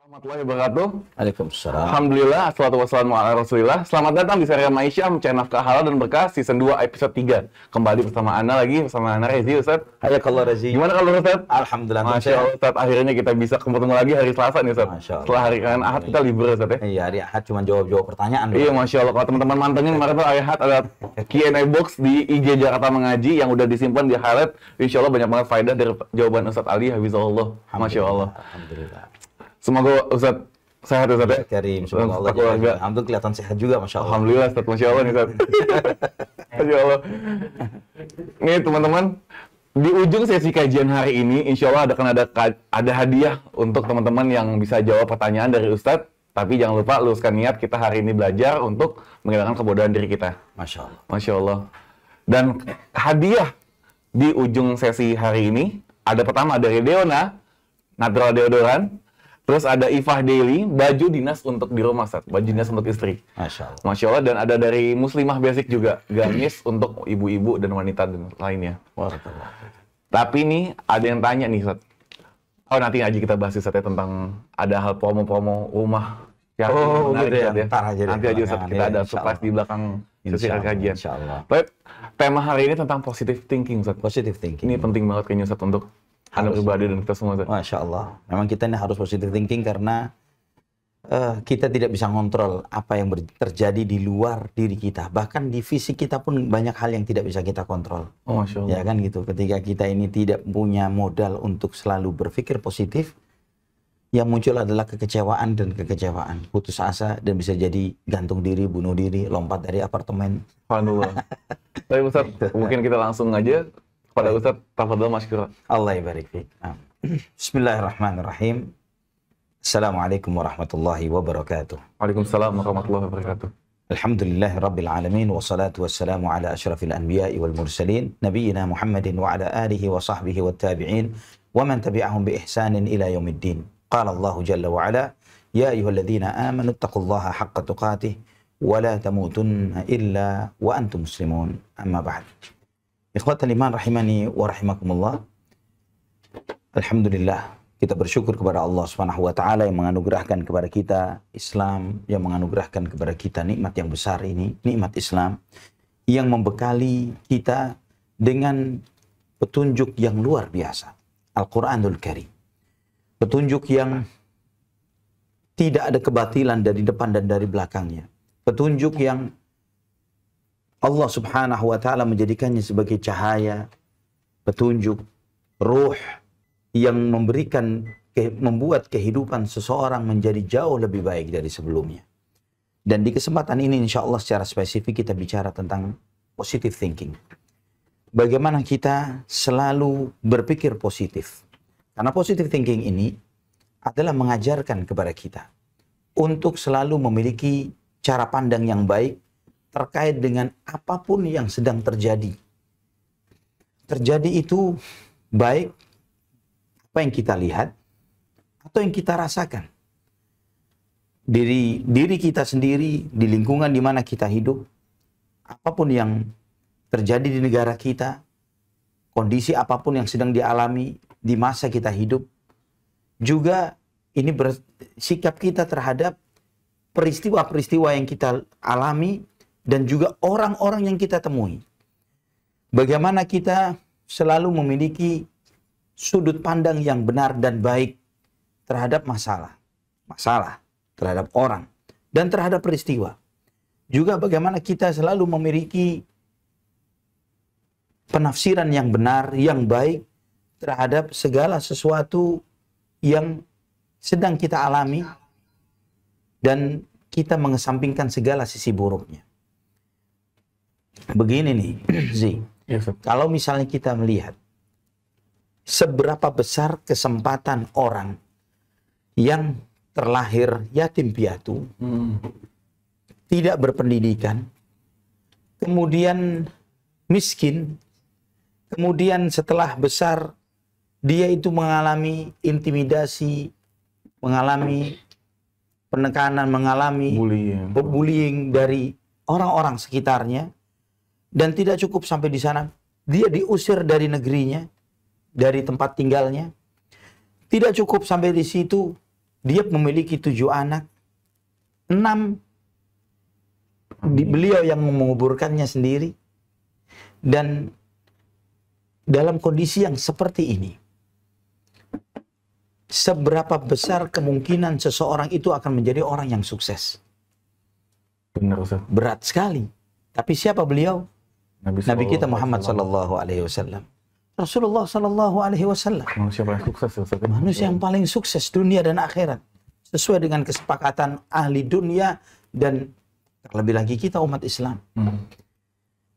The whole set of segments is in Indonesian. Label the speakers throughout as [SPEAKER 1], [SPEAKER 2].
[SPEAKER 1] Warahmatullahi wabarakatuh.
[SPEAKER 2] Waalaikumsalam.
[SPEAKER 1] Alhamdulillah, assalatu wassalamu ala rasulillah. Selamat datang di serial Maisha, mencari nafkah halal dan berkah, season 2 episode 3. Kembali bersama Ana lagi, bersama Ana Rezi, Ustaz.
[SPEAKER 2] Hayakallah Rezi.
[SPEAKER 1] Gimana kalau Ustaz?
[SPEAKER 2] Alhamdulillah.
[SPEAKER 1] Masya Allah, Ustaz. Akhirnya kita bisa ketemu lagi hari Selasa nih, Ustaz.
[SPEAKER 2] Masya Allah.
[SPEAKER 1] Setelah hari kan Ahad kita libur, Ustaz ya.
[SPEAKER 2] Iya, hari Ahad cuma jawab-jawab pertanyaan.
[SPEAKER 1] Iya, Masya Allah. Kalau teman-teman mantengin kemarin tuh hari Ahad ada Q&A box di IG Jakarta Mengaji yang udah disimpan di highlight. Insya Allah banyak banget faedah dari jawaban Ustaz Ali, Hafizahullah. Masya Allah.
[SPEAKER 2] Alhamdulillah.
[SPEAKER 1] Semoga Ustaz sehat Ustaz ya.
[SPEAKER 2] Karim, semoga Allah
[SPEAKER 1] keluarga.
[SPEAKER 2] Alhamdulillah kelihatan sehat juga, Masya Allah.
[SPEAKER 1] Alhamdulillah Ustaz, Masya Allah nih Ustaz. Masya Allah. Nih teman-teman, di ujung sesi kajian hari ini, insya Allah ada hadiah untuk teman-teman yang bisa jawab pertanyaan dari Ustadz. Tapi jangan lupa luruskan niat, kita hari ini belajar untuk menghilangkan kebodohan diri kita.
[SPEAKER 2] Masya Allah.
[SPEAKER 1] Masya Allah. Dan hadiah di ujung sesi hari ini, ada pertama dari Deona, Natural Deodoran. Terus ada Ifah Daily, baju dinas untuk di rumah, Ustaz. Baju dinas untuk istri.
[SPEAKER 2] Masya Allah.
[SPEAKER 1] Masya Allah. Dan ada dari Muslimah Basic juga, gamis untuk ibu-ibu dan wanita dan lainnya.
[SPEAKER 2] Waalaikumsalam.
[SPEAKER 1] Tapi nih, ada yang tanya nih, Ustaz. Oh, nanti aja kita bahas, Ustaz, ya, tentang ada hal promo-promo rumah. Yang menarik,
[SPEAKER 2] gitu ya.
[SPEAKER 1] Ustaz,
[SPEAKER 2] Ntar aja deh,
[SPEAKER 1] nanti aja, Ustaz, kita
[SPEAKER 2] ya,
[SPEAKER 1] ada
[SPEAKER 2] insya
[SPEAKER 1] surprise
[SPEAKER 2] Allah.
[SPEAKER 1] di belakang sesi
[SPEAKER 2] Insya Allah,
[SPEAKER 1] kajian.
[SPEAKER 2] insya Allah.
[SPEAKER 1] Tapi tema hari ini tentang positive thinking, Ustaz.
[SPEAKER 2] Positive thinking.
[SPEAKER 1] Ini penting banget kayaknya, Ustaz, untuk Anda pribadi dan kita semua, Ustaz.
[SPEAKER 2] Masya Allah. Memang kita ini harus positive thinking karena kita tidak bisa ngontrol apa yang terjadi di luar diri kita. Bahkan di fisik kita pun banyak hal yang tidak bisa kita kontrol.
[SPEAKER 1] Oh, Masya Allah.
[SPEAKER 2] Ya kan gitu. Ketika kita ini tidak punya modal untuk selalu berpikir positif, yang muncul adalah kekecewaan dan kekecewaan. Putus asa dan bisa jadi gantung diri, bunuh diri, lompat dari apartemen.
[SPEAKER 1] Alhamdulillah. Tapi Ustaz, mungkin kita langsung aja kepada Ustaz. Tafadhol masykur.
[SPEAKER 2] Allah barik fiik. Bismillahirrahmanirrahim. Assalamualaikum warahmatullahi wabarakatuh.
[SPEAKER 1] Waalaikumsalam warahmatullahi wabarakatuh.
[SPEAKER 2] Alhamdulillahi rabbil alamin wassalatu wassalamu ala asyrafil anbiya'i wal mursalin nabiyyina Muhammadin wa ala alihi wa sahbihi wat tabi'in wa man tabi'ahum bi ihsanin ila yaumiddin. Qala Allah jalla wa ala ya ayyuhalladzina amanu taqullaha haqqa tuqatih wa la tamutunna illa wa antum muslimun. Amma ba'd. Ikhwatal iman rahimani wa rahimakumullah. Alhamdulillah, kita bersyukur kepada Allah Subhanahu wa taala yang menganugerahkan kepada kita Islam, yang menganugerahkan kepada kita nikmat yang besar ini, nikmat Islam yang membekali kita dengan petunjuk yang luar biasa, Al-Qur'anul Karim. Petunjuk yang tidak ada kebatilan dari depan dan dari belakangnya. Petunjuk yang Allah Subhanahu wa taala menjadikannya sebagai cahaya, petunjuk, ruh yang membuat kehidupan seseorang menjadi jauh lebih baik dari sebelumnya. Dan di kesempatan ini insya Allah secara spesifik kita bicara tentang positive thinking. Bagaimana kita selalu berpikir positif. Karena positive thinking ini adalah mengajarkan kepada kita untuk selalu memiliki cara pandang yang baik terkait dengan apapun yang sedang terjadi. Terjadi itu baik apa yang kita lihat atau yang kita rasakan. Diri kita sendiri, di lingkungan di mana kita hidup, apapun yang terjadi di negara kita, kondisi apapun yang sedang dialami di masa kita hidup, juga ini bersikap kita terhadap peristiwa-peristiwa yang kita alami dan juga orang-orang yang kita temui. Bagaimana kita selalu memiliki sudut pandang yang benar dan baik terhadap masalah, terhadap orang, dan terhadap peristiwa. Juga bagaimana kita selalu memiliki penafsiran yang benar, yang baik terhadap segala sesuatu yang sedang kita alami dan kita mengesampingkan segala sisi buruknya. Begini nih, Zi, kalau misalnya kita melihat seberapa besar kesempatan orang yang terlahir yatim piatu, tidak berpendidikan, kemudian miskin, kemudian setelah besar dia itu mengalami intimidasi, mengalami penekanan, mengalami bullying dari orang-orang sekitarnya, dan tidak cukup sampai di sana, dia diusir dari negerinya, dari tempat tinggalnya. Tidak cukup sampai di situ, Dia memiliki 7 anak, 6 beliau yang menguburkannya sendiri. Dan dalam kondisi yang seperti ini, seberapa besar kemungkinan seseorang itu akan menjadi orang yang sukses?
[SPEAKER 1] Benar, Ustaz.
[SPEAKER 2] Berat sekali. Tapi siapa beliau? Nabi kita Muhammad
[SPEAKER 1] SAW.
[SPEAKER 2] sallallahu alaihi wasallam. Rasulullah sallallahu alaihi wasallam.
[SPEAKER 1] Manusia paling sukses, Ustaz.
[SPEAKER 2] Manusia yang paling sukses dunia dan akhirat. Sesuai dengan kesepakatan ahli dunia dan terlebih lagi kita umat Islam.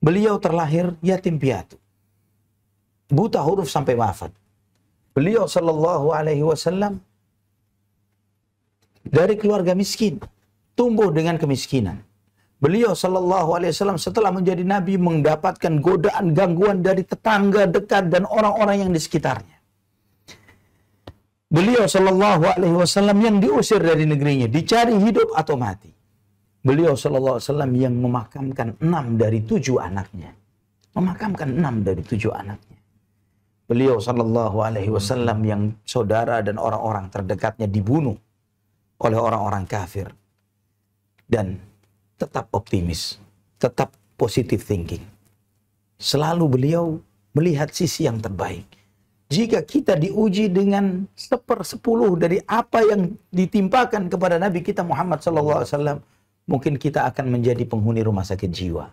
[SPEAKER 2] Beliau terlahir yatim piatu. Buta huruf sampai wafat. Beliau sallallahu alaihi wasallam dari keluarga miskin, tumbuh dengan kemiskinan. Beliau sallallahu alaihi wasallam setelah menjadi nabi mendapatkan godaan, gangguan dari tetangga dekat dan orang-orang yang di sekitarnya. Beliau sallallahu alaihi wasallam yang diusir dari negerinya, dicari hidup atau mati. Beliau sallallahu alaihi wasallam yang memakamkan 6 dari 7 anaknya. Memakamkan 6 dari 7 anaknya. Beliau sallallahu alaihi wasallam yang saudara dan orang-orang terdekatnya dibunuh oleh orang-orang kafir. Dan tetap optimis, tetap positive thinking. Selalu beliau melihat sisi yang terbaik. Jika kita diuji dengan 1/10 dari apa yang ditimpakan kepada Nabi kita Muhammad SAW, mungkin kita akan menjadi penghuni rumah sakit jiwa.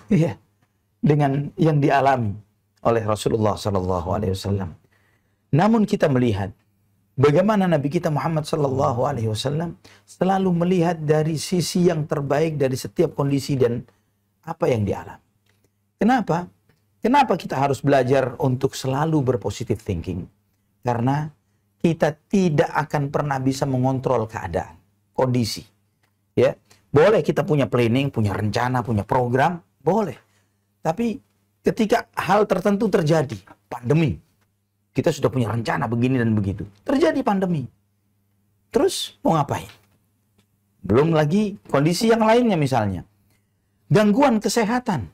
[SPEAKER 2] Iya, dengan yang dialami oleh Rasulullah SAW. Namun kita melihat bagaimana Nabi kita Muhammad sallallahu alaihi wasallam selalu melihat dari sisi yang terbaik dari setiap kondisi dan apa yang dialami. Kenapa? Kenapa kita harus belajar untuk selalu berpositive thinking? Karena kita tidak akan pernah bisa mengontrol keadaan, kondisi. Ya, boleh kita punya planning, punya rencana, punya program, boleh. Tapi ketika hal tertentu terjadi, pandemi, kita sudah punya rencana begini dan begitu. Terjadi pandemi. Terus mau ngapain? Belum lagi kondisi yang lainnya misalnya. Gangguan kesehatan.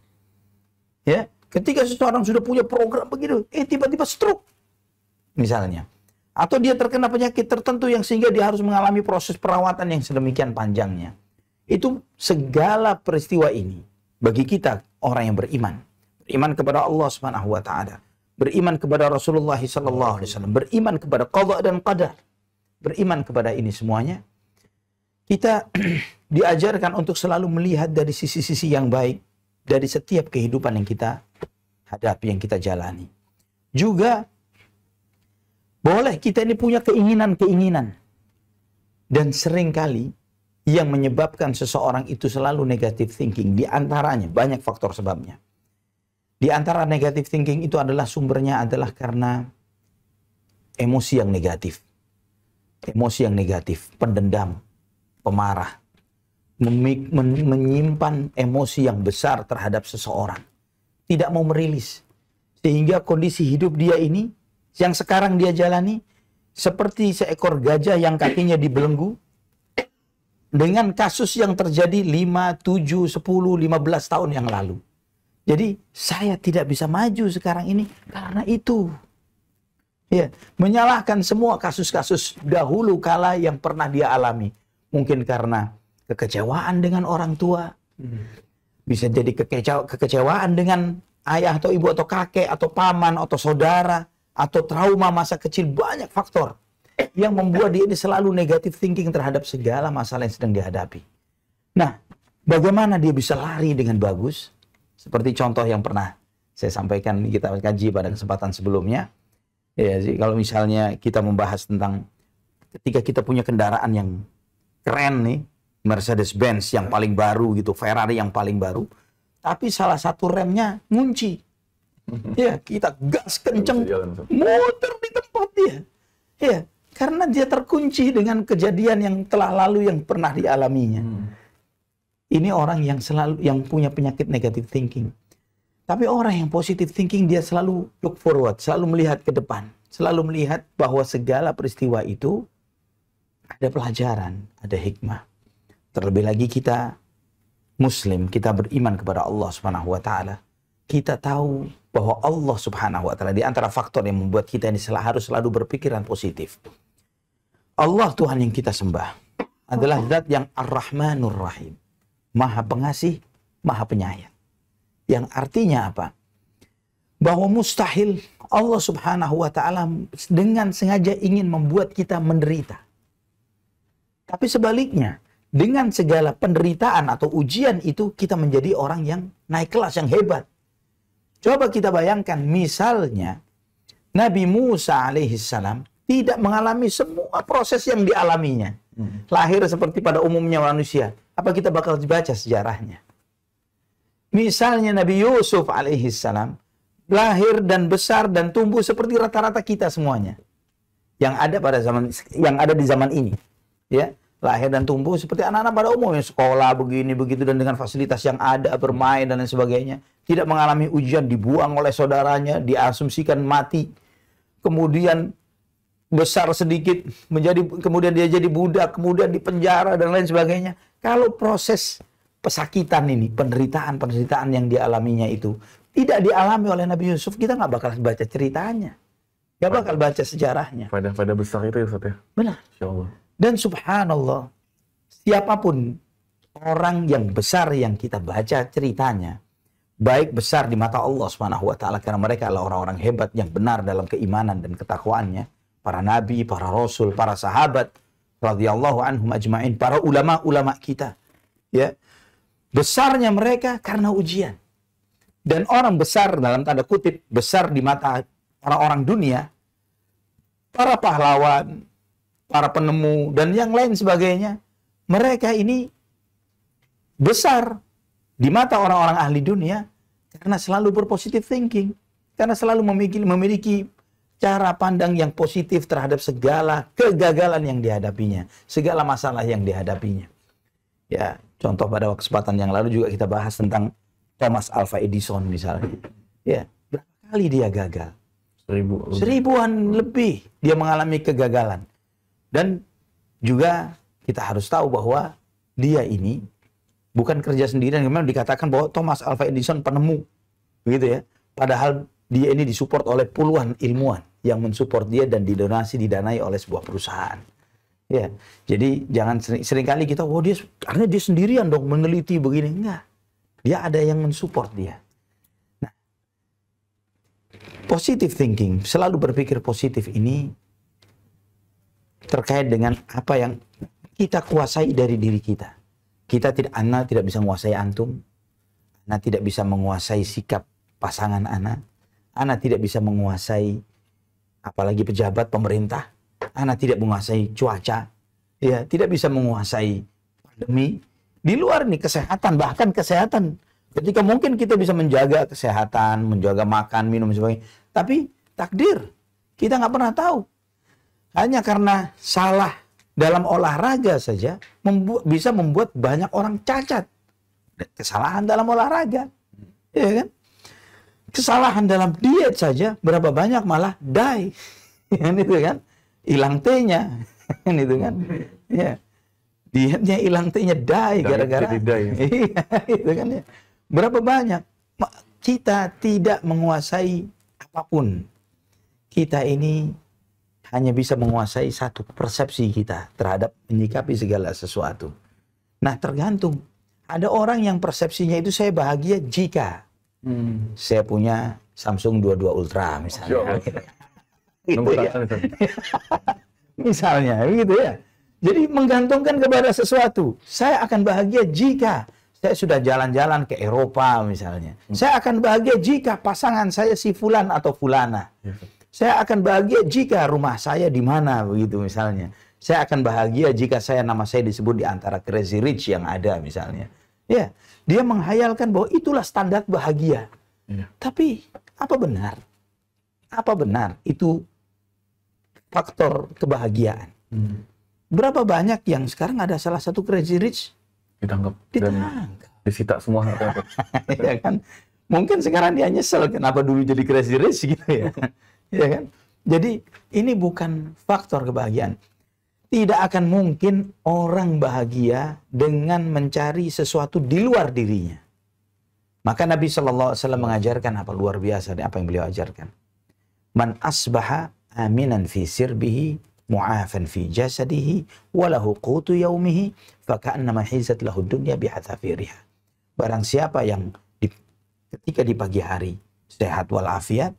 [SPEAKER 2] Ya, ketika seseorang sudah punya program begitu, tiba-tiba stroke. Misalnya. Atau dia terkena penyakit tertentu yang sehingga dia harus mengalami proses perawatan yang sedemikian panjangnya. Itu segala peristiwa ini bagi kita orang yang beriman. Beriman kepada Allah Subhanahu wa taala. Beriman kepada Rasulullah SAW, beriman kepada qada dan qadar, beriman kepada ini semuanya, kita diajarkan untuk selalu melihat dari sisi-sisi yang baik dari setiap kehidupan yang kita hadapi, yang kita jalani. Juga boleh kita ini punya keinginan-keinginan, dan seringkali yang menyebabkan seseorang itu selalu negative thinking, di antaranya banyak faktor sebabnya. Di antara negative thinking itu adalah sumbernya adalah karena emosi yang negatif. Emosi yang negatif, pendendam, pemarah, menyimpan emosi yang besar terhadap seseorang. Tidak mau merilis. Sehingga kondisi hidup dia ini, yang sekarang dia jalani, seperti seekor gajah yang kakinya dibelenggu, dengan kasus yang terjadi 5, 7, 10, 15 tahun yang lalu. Jadi saya tidak bisa maju sekarang ini karena itu. Ya, menyalahkan semua kasus-kasus dahulu kala yang pernah dia alami. Mungkin karena kekecewaan dengan orang tua. Bisa jadi kekecewaan dengan ayah atau ibu atau kakek atau paman atau saudara atau trauma masa kecil, banyak faktor yang membuat dia ini selalu negative thinking terhadap segala masalah yang sedang dihadapi. Nah, bagaimana dia bisa lari dengan bagus? Seperti contoh yang pernah saya sampaikan, kita kaji pada kesempatan sebelumnya. Ya, kalau misalnya kita membahas tentang ketika kita punya kendaraan yang keren nih, Mercedes-Benz yang paling baru gitu, Ferrari yang paling baru, tapi salah satu remnya ngunci. Ya, kita gas kenceng, muter di tempat dia. Ya, karena dia terkunci dengan kejadian yang telah lalu yang pernah dialaminya. Ini orang yang selalu yang punya penyakit negative thinking. Tapi orang yang positive thinking dia selalu look forward, selalu melihat ke depan, selalu melihat bahwa segala peristiwa itu ada pelajaran, ada hikmah. Terlebih lagi kita Muslim, kita beriman kepada Allah Subhanahu wa taala. Kita tahu bahwa Allah Subhanahu wa taala di antara faktor yang membuat kita ini harus selalu berpikiran positif. Allah Tuhan yang kita sembah adalah zat yang Ar-Rahmanur Rahim. Maha pengasih, maha penyayang. Yang artinya apa? Bahwa mustahil Allah Subhanahu wa Ta'ala dengan sengaja ingin membuat kita menderita. Tapi sebaliknya, dengan segala penderitaan atau ujian itu, kita menjadi orang yang naik kelas, yang hebat. Coba kita bayangkan, misalnya Nabi Musa alaihissalam tidak mengalami semua proses yang dialaminya. Lahir seperti pada umumnya manusia. Apa kita bakal dibaca sejarahnya? Misalnya Nabi Yusuf alaihissalam lahir dan besar dan tumbuh seperti rata-rata kita semuanya yang ada di zaman ini, ya, lahir dan tumbuh seperti anak-anak pada umumnya, sekolah begini begitu dan dengan fasilitas yang ada, bermain dan lain sebagainya, tidak mengalami ujian, dibuang oleh saudaranya, diasumsikan mati, kemudian besar sedikit kemudian dia jadi budak, kemudian dipenjara dan lain sebagainya. Kalau proses pesakitan ini, penderitaan yang dialaminya itu tidak dialami oleh Nabi Yusuf, kita nggak bakal baca ceritanya, nggak bakal baca sejarahnya.
[SPEAKER 1] Pada besar itu ya Ustaz ya.
[SPEAKER 2] Benar.
[SPEAKER 1] Insyaallah.
[SPEAKER 2] Dan subhanallah, siapapun orang yang besar yang kita baca ceritanya, baik besar di mata Allah Subhanahu wa Ta'ala karena mereka adalah orang-orang hebat yang benar dalam keimanan dan ketakwaannya, para nabi, para rasul, para sahabat radhiyallahu anhum ajma'in, para ulama-ulama kita, ya. Besarnya mereka karena ujian. Dan orang besar dalam tanda kutip, besar di mata orang-orang dunia, para pahlawan, para penemu, dan yang lain sebagainya, mereka ini besar di mata orang-orang ahli dunia karena selalu berpositive thinking, karena selalu memiliki cara pandang yang positif terhadap segala kegagalan yang dihadapinya, segala masalah yang dihadapinya. Ya, contoh pada kesempatan yang lalu juga kita bahas tentang Thomas Alva Edison misalnya. Ya, berapa kali dia gagal? Seribuan lebih dia mengalami kegagalan. Dan juga kita harus tahu bahwa dia ini bukan kerja sendirian. Memang dikatakan bahwa Thomas Alva Edison penemu, begitu ya. Padahal dia ini disupport oleh puluhan ilmuwan yang mensupport dia dan didanai oleh sebuah perusahaan. Ya, jadi jangan seringkali kita, dia karena dia sendirian dong meneliti begini. Enggak. Dia ada yang mensupport dia. Nah, positive thinking, selalu berpikir positif ini terkait dengan apa yang kita kuasai dari diri kita. Ana tidak bisa menguasai antum. Ana tidak bisa menguasai sikap pasangan Ana tidak bisa menguasai apalagi pejabat pemerintah. Ana tidak menguasai cuaca. Ya, tidak bisa menguasai pandemi. Di luar nih kesehatan, bahkan kesehatan. Ketika mungkin kita bisa menjaga kesehatan, menjaga makan, minum, dan sebagainya. Tapi takdir, kita nggak pernah tahu. Hanya karena salah dalam olahraga saja, bisa membuat banyak orang cacat. Kesalahan dalam olahraga. Ya kan? Kesalahan dalam diet saja, berapa banyak malah die. Itu kan? Hilang T-nya. Itu kan? Ya. Dietnya hilang T-nya die gara-gara. Iya, itu kan ya. Berapa banyak kita tidak menguasai apapun. Kita ini hanya bisa menguasai satu persepsi kita terhadap menyikapi segala sesuatu. Nah, tergantung. Ada orang yang persepsinya itu saya bahagia jika saya punya Samsung 22 Ultra misalnya. Gitu ya. Misalnya, gitu ya. Jadi menggantungkan kepada sesuatu. Saya akan bahagia jika saya sudah jalan-jalan ke Eropa misalnya. Saya akan bahagia jika pasangan saya si fulan atau fulana. Saya akan bahagia jika rumah saya di mana begitu misalnya. Saya akan bahagia jika nama saya disebut di antara crazy rich yang ada misalnya. Ya, dia menghayalkan bahwa itulah standar bahagia. Tapi apa benar? Apa benar itu faktor kebahagiaan? Berapa banyak yang sekarang ada salah satu crazy rich ditangkap. Dan disita semua harta. Ya kan? Mungkin sekarang dia nyesel kenapa dulu jadi crazy rich gitu ya. Ya kan? Jadi ini bukan faktor kebahagiaan. Tidak akan mungkin orang bahagia dengan mencari sesuatu di luar dirinya. Maka Nabi SAW mengajarkan apa luar biasa apa yang beliau ajarkan. Man asbaha aminan fi sirbihi mu'afan fi jasadihi wa lahu qutu yaumihi faka'annama hizat lahu dunya bihadzafiriha. Barang siapa yang ketika di pagi hari sehat walafiat,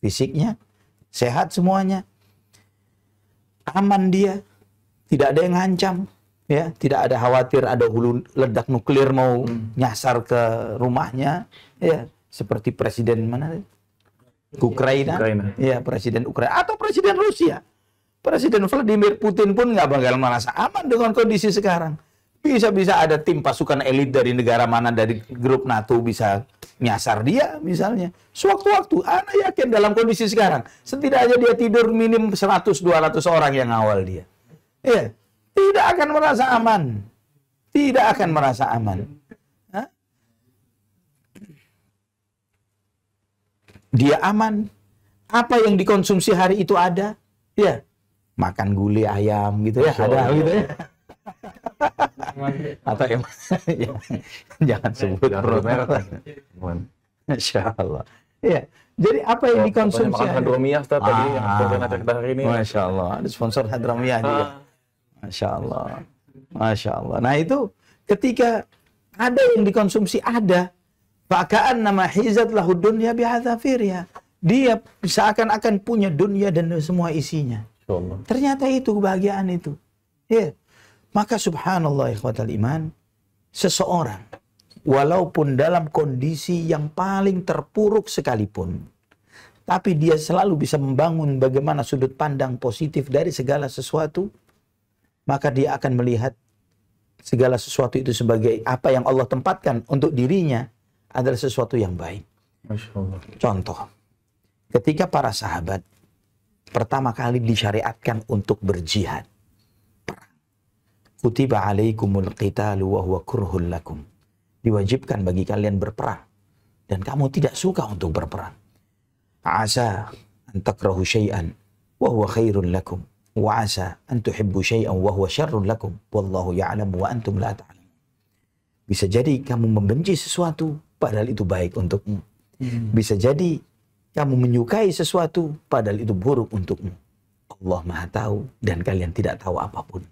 [SPEAKER 2] fisiknya sehat semuanya, aman dia, tidak ada yang ngancam, ya, tidak ada khawatir ada hulu ledak nuklir mau nyasar ke rumahnya, ya, seperti presiden mana? Ukraina. Ya, presiden Ukraina atau presiden Rusia. Presiden Vladimir Putin pun nggak bakal merasa aman dengan kondisi sekarang. Bisa-bisa ada tim pasukan elit dari negara mana dari grup NATO bisa nyasar dia misalnya. Sewaktu-waktu, Anda yakin dalam kondisi sekarang, setidaknya dia tidur minim 100-200 orang yang ngawal dia. Ya, tidak akan merasa aman. Tidak akan merasa aman. Hah? Dia aman. Apa yang dikonsumsi hari itu ada. Ya, makan gulai ayam gitu ya, ada gitu ya. Atau yang jangan sebut merek. Masya Allah. Ya, jadi apa yang dikonsumsi?
[SPEAKER 1] Makan Hadromiyah tadi yang sponsor kita hari ini.
[SPEAKER 2] Masya Allah, ada sponsor Hadromiyah juga. Masya Allah, Masya Allah. Nah itu ketika ada yang dikonsumsi ada, fakaan nama hizat lahu dunya bihadzafiriha. Dia seakan-akan punya dunia dan semua isinya. Ternyata itu kebahagiaan itu. Ya. Maka subhanallah ikhwatal iman, seseorang walaupun dalam kondisi yang paling terpuruk sekalipun, tapi dia selalu bisa membangun bagaimana sudut pandang positif dari segala sesuatu, maka dia akan melihat segala sesuatu itu sebagai apa yang Allah tempatkan untuk dirinya adalah sesuatu yang baik.
[SPEAKER 1] Masya Allah.
[SPEAKER 2] Contoh, ketika para sahabat pertama kali disyariatkan untuk berjihad, kutiba alaikumul qitalu wa huwa kurhul lakum. Diwajibkan bagi kalian berperang dan kamu tidak suka untuk berperang. Asa an takrahu syai'an wa huwa khairun lakum wa asa an tuhibbu syai'an wa huwa syarrun lakum wallahu ya'lamu wa antum la ta'lamun. Bisa jadi kamu membenci sesuatu padahal itu baik untukmu. Bisa jadi kamu menyukai sesuatu padahal itu buruk untukmu. Allah Maha tahu dan kalian tidak tahu apapun.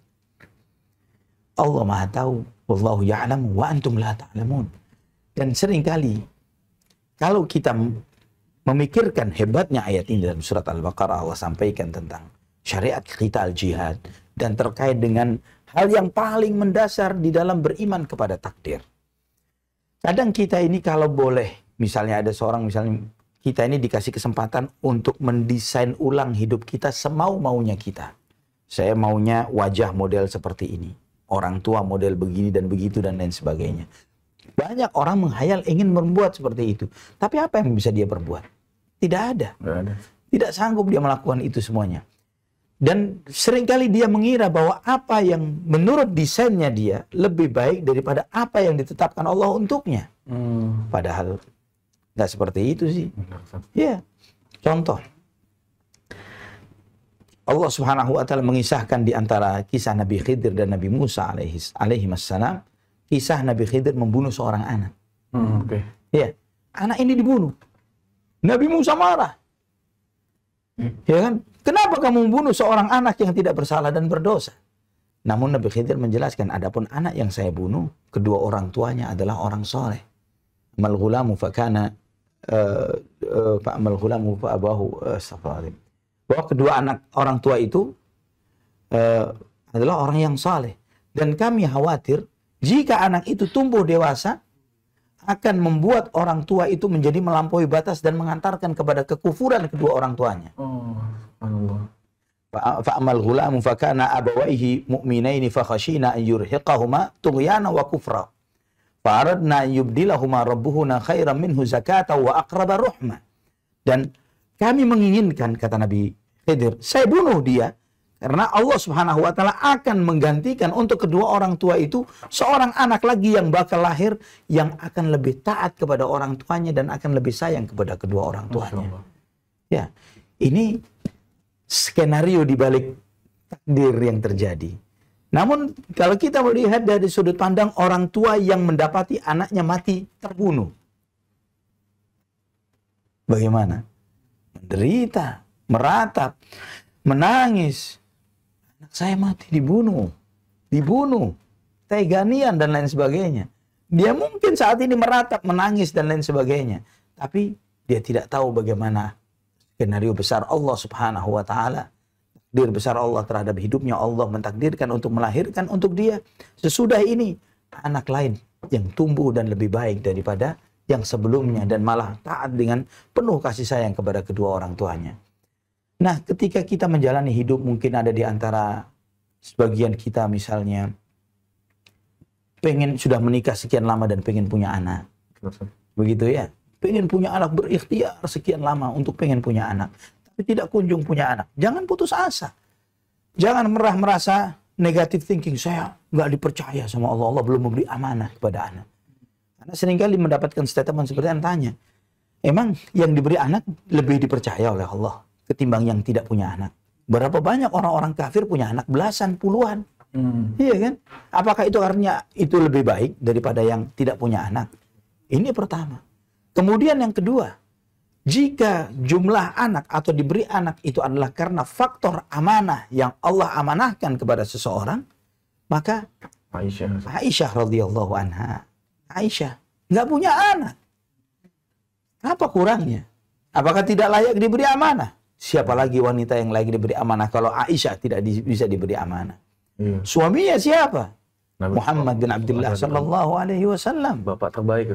[SPEAKER 2] Allah Maha tahu, wallahu ya'lamu wa antum la ta'lamun. Dan seringkali kalau kita memikirkan hebatnya ayat ini dalam surat Al-Baqarah, Allah sampaikan tentang syariat qital jihad dan terkait dengan hal yang paling mendasar di dalam beriman kepada takdir. Kadang kita ini kalau boleh, misalnya ada seorang, misalnya kita ini dikasih kesempatan untuk mendesain ulang hidup kita semau-maunya kita. Saya maunya wajah model seperti ini. Orang tua model begini dan begitu dan lain sebagainya. Banyak orang menghayal ingin membuat seperti itu. Tapi apa yang bisa dia perbuat? Tidak ada. Tidak sanggup dia melakukan itu semuanya. Dan seringkali dia mengira bahwa apa yang menurut desainnya dia lebih baik daripada apa yang ditetapkan Allah untuknya. Padahal nggak seperti itu sih. Ya, contoh. Allah Subhanahu wa taala mengisahkan di antara kisah Nabi Khidir dan Nabi Musa alaihi wassalam, kisah Nabi Khidir membunuh seorang anak. Ya, anak ini dibunuh. Nabi Musa marah. Ya kan? Kenapa kamu membunuh seorang anak yang tidak bersalah dan berdosa? Namun Nabi Khidir menjelaskan, adapun anak yang saya bunuh, kedua orang tuanya adalah orang soleh. Amal ghulamu fakana fa'amal ghulamu fa'abahu astaghfirullahaladzim. Bahwa kedua anak orang tua itu adalah orang yang saleh. Dan kami khawatir jika anak itu tumbuh dewasa akan membuat orang tua itu menjadi melampaui batas dan mengantarkan kepada kekufuran kedua orang tuanya. Fa'amal ghulamu fakana abawaihi mu'minaini fakhashina an yurhiqahuma tughyana wa kufra. Fa'aradna an yubdilahuma rabbuhuna khairan minhu zakata wa aqraba ruhma. Dan kami menginginkan, kata Nabi Khidir, saya bunuh dia karena Allah Subhanahu wa taala akan menggantikan untuk kedua orang tua itu seorang anak lagi yang bakal lahir yang akan lebih taat kepada orang tuanya dan akan lebih sayang kepada kedua orang tuanya. Ya, ini skenario di balik takdir yang terjadi. Namun kalau kita melihat dari sudut pandang orang tua yang mendapati anaknya mati terbunuh, bagaimana? Menderita, meratap, menangis, Anak saya mati, dibunuh, teganian dan lain sebagainya. Dia mungkin saat ini meratap, menangis dan lain sebagainya. Tapi dia tidak tahu bagaimana skenario besar Allah Subhanahu wa Ta'ala. Takdir besar Allah terhadap hidupnya. Allah mentakdirkan untuk melahirkan untuk dia sesudah ini anak lain yang tumbuh dan lebih baik daripada yang sebelumnya, dan malah taat dengan penuh kasih sayang kepada kedua orang tuanya. Nah, ketika kita menjalani hidup, mungkin ada di antara sebagian kita misalnya sudah menikah sekian lama dan pengen punya anak. Begitu ya. Pengen punya anak, berikhtiar sekian lama untuk pengen punya anak. Tapi tidak kunjung punya anak. Jangan putus asa. Jangan merasa negative thinking. Saya nggak dipercaya sama Allah. Allah belum memberi amanah kepada anak. Karena seringkali mendapatkan statement seperti yang tanya. Emang yang diberi anak lebih dipercaya oleh Allah ketimbang yang tidak punya anak? Berapa banyak orang-orang kafir punya anak belasan, puluhan? Iya kan? Apakah itu artinya itu lebih baik daripada yang tidak punya anak? Ini pertama. Kemudian yang kedua, jika jumlah anak atau diberi anak itu adalah karena faktor amanah yang Allah amanahkan kepada seseorang, maka Aisyah radhiyallahu anha, Aisyah nggak punya anak. Apa kurangnya? Apakah tidak layak diberi amanah? Siapa lagi wanita yang layak diberi amanah kalau Aisyah tidak bisa diberi amanah? Suaminya siapa? Muhammad bin Abdullah sallallahu alaihi wasallam.
[SPEAKER 1] Bapak terbaik.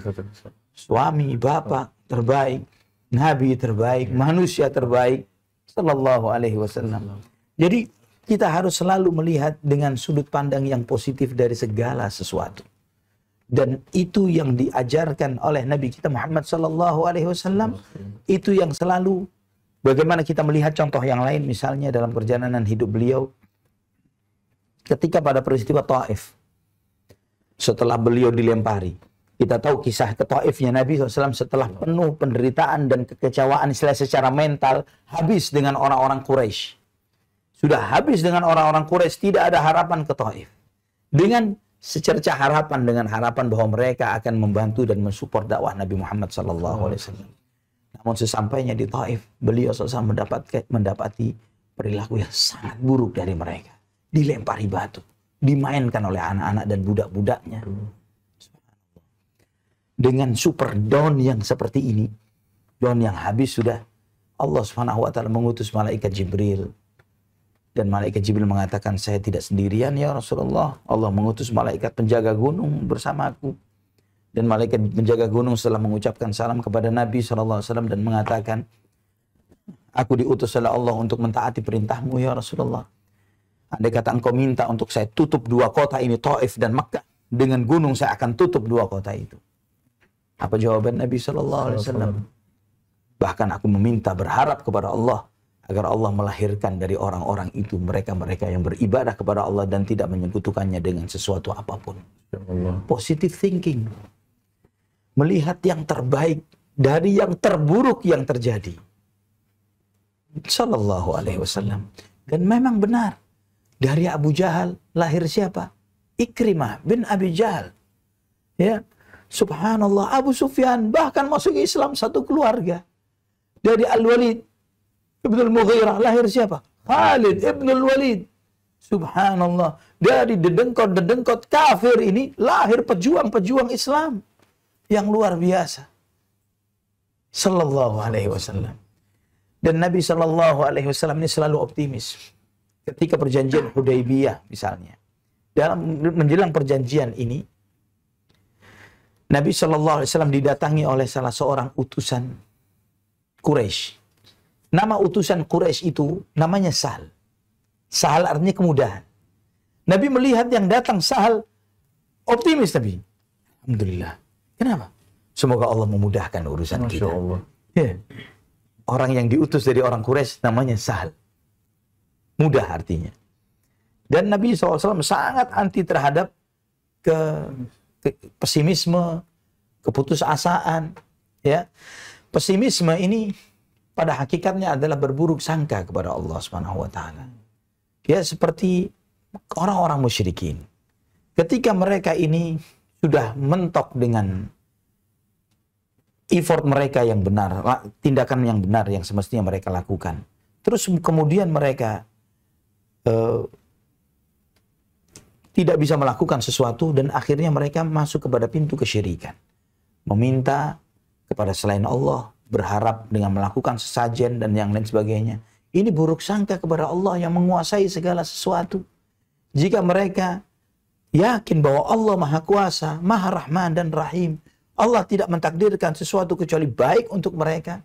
[SPEAKER 2] Suami, bapak terbaik, nabi terbaik, manusia terbaik sallallahu alaihi wasallam. Jadi kita harus selalu melihat dengan sudut pandang yang positif dari segala sesuatu. Dan itu yang diajarkan oleh Nabi kita Muhammad sallallahu alaihi wasallam. Itu yang selalu, bagaimana kita melihat contoh yang lain, misalnya dalam perjalanan hidup beliau ketika pada peristiwa Taif, setelah beliau dilempari. Kita tahu kisah ke Taifnya Nabi SAW setelah penuh penderitaan dan kekecewaan secara mental, habis dengan orang-orang Quraisy. Sudah habis dengan orang-orang Quraisy, tidak ada harapan ke Taif. Dengan secercah harapan, dengan harapan bahwa mereka akan membantu dan mensupport dakwah Nabi Muhammad SAW. Namun sesampainya di Taif, beliau SAW mendapati perilaku yang sangat buruk dari mereka. Dilempari batu, dimainkan oleh anak-anak dan budak-budaknya. Dengan super down yang seperti ini, down yang habis sudah, Allah Subhanahu wa Ta'ala mengutus malaikat Jibril. Dan malaikat Jibril mengatakan, saya tidak sendirian ya Rasulullah. Allah mengutus malaikat penjaga gunung bersamaku. Dan malaikat penjaga gunung setelah mengucapkan salam kepada Nabi SAW dan mengatakan, aku diutus oleh Allah untuk mentaati perintahmu ya Rasulullah. Andai kata engkau minta untuk saya tutup dua kota ini, Taif dan Makkah, dengan gunung saya akan tutup dua kota itu. Apa jawaban Nabi SAW? Bahkan aku meminta, berharap kepada Allah agar Allah melahirkan dari orang-orang itu mereka-mereka yang beribadah kepada Allah dan tidak menyekutukannya dengan sesuatu apapun. Positive thinking. Melihat yang terbaik dari yang terburuk yang terjadi. Sallallahu alaihi wasallam. Dan memang benar. Dari Abu Jahal lahir siapa? Ikrimah bin Abi Jahal. Ya, subhanallah, Abu Sufyan bahkan masuk Islam satu keluarga. Dari Al-Walid ibn Al-Mughirah lahir siapa? Khalid ibn Al-Walid. Subhanallah, dari dedengkot kafir ini lahir pejuang-pejuang Islam yang luar biasa. Sallallahu alaihi wasallam. Dan Nabi sallallahu alaihi wasallam ini selalu optimis. Ketika perjanjian Hudaybiyah misalnya, dalam menjelang perjanjian ini, Nabi SAW didatangi oleh salah seorang utusan Quraisy. Nama utusan Quraisy itu namanya Sahal. Sahal artinya kemudahan. Nabi melihat yang datang Sahal, optimis Nabi. Alhamdulillah. Kenapa? Semoga Allah memudahkan urusan kita. Allah. Ya. Orang yang diutus dari orang Quraisy namanya Sahal. Mudah artinya. Dan Nabi SAW sangat anti terhadap pesimisme, keputusasaan. Ya. Pesimisme ini pada hakikatnya adalah berburuk sangka kepada Allah Subhanahu wa Ta'ala. Ya, seperti orang-orang musyrikin. Ketika mereka ini sudah mentok dengan effort mereka yang benar, tindakan yang benar yang semestinya mereka lakukan. Terus kemudian mereka tidak bisa melakukan sesuatu dan akhirnya mereka masuk kepada pintu kesyirikan. Meminta kepada selain Allah, berharap dengan melakukan sesajen dan yang lain sebagainya. Ini buruk sangka kepada Allah yang menguasai segala sesuatu. Jika mereka yakin bahwa Allah Maha Kuasa, Maha Rahman dan Rahim, Allah tidak mentakdirkan sesuatu kecuali baik untuk mereka.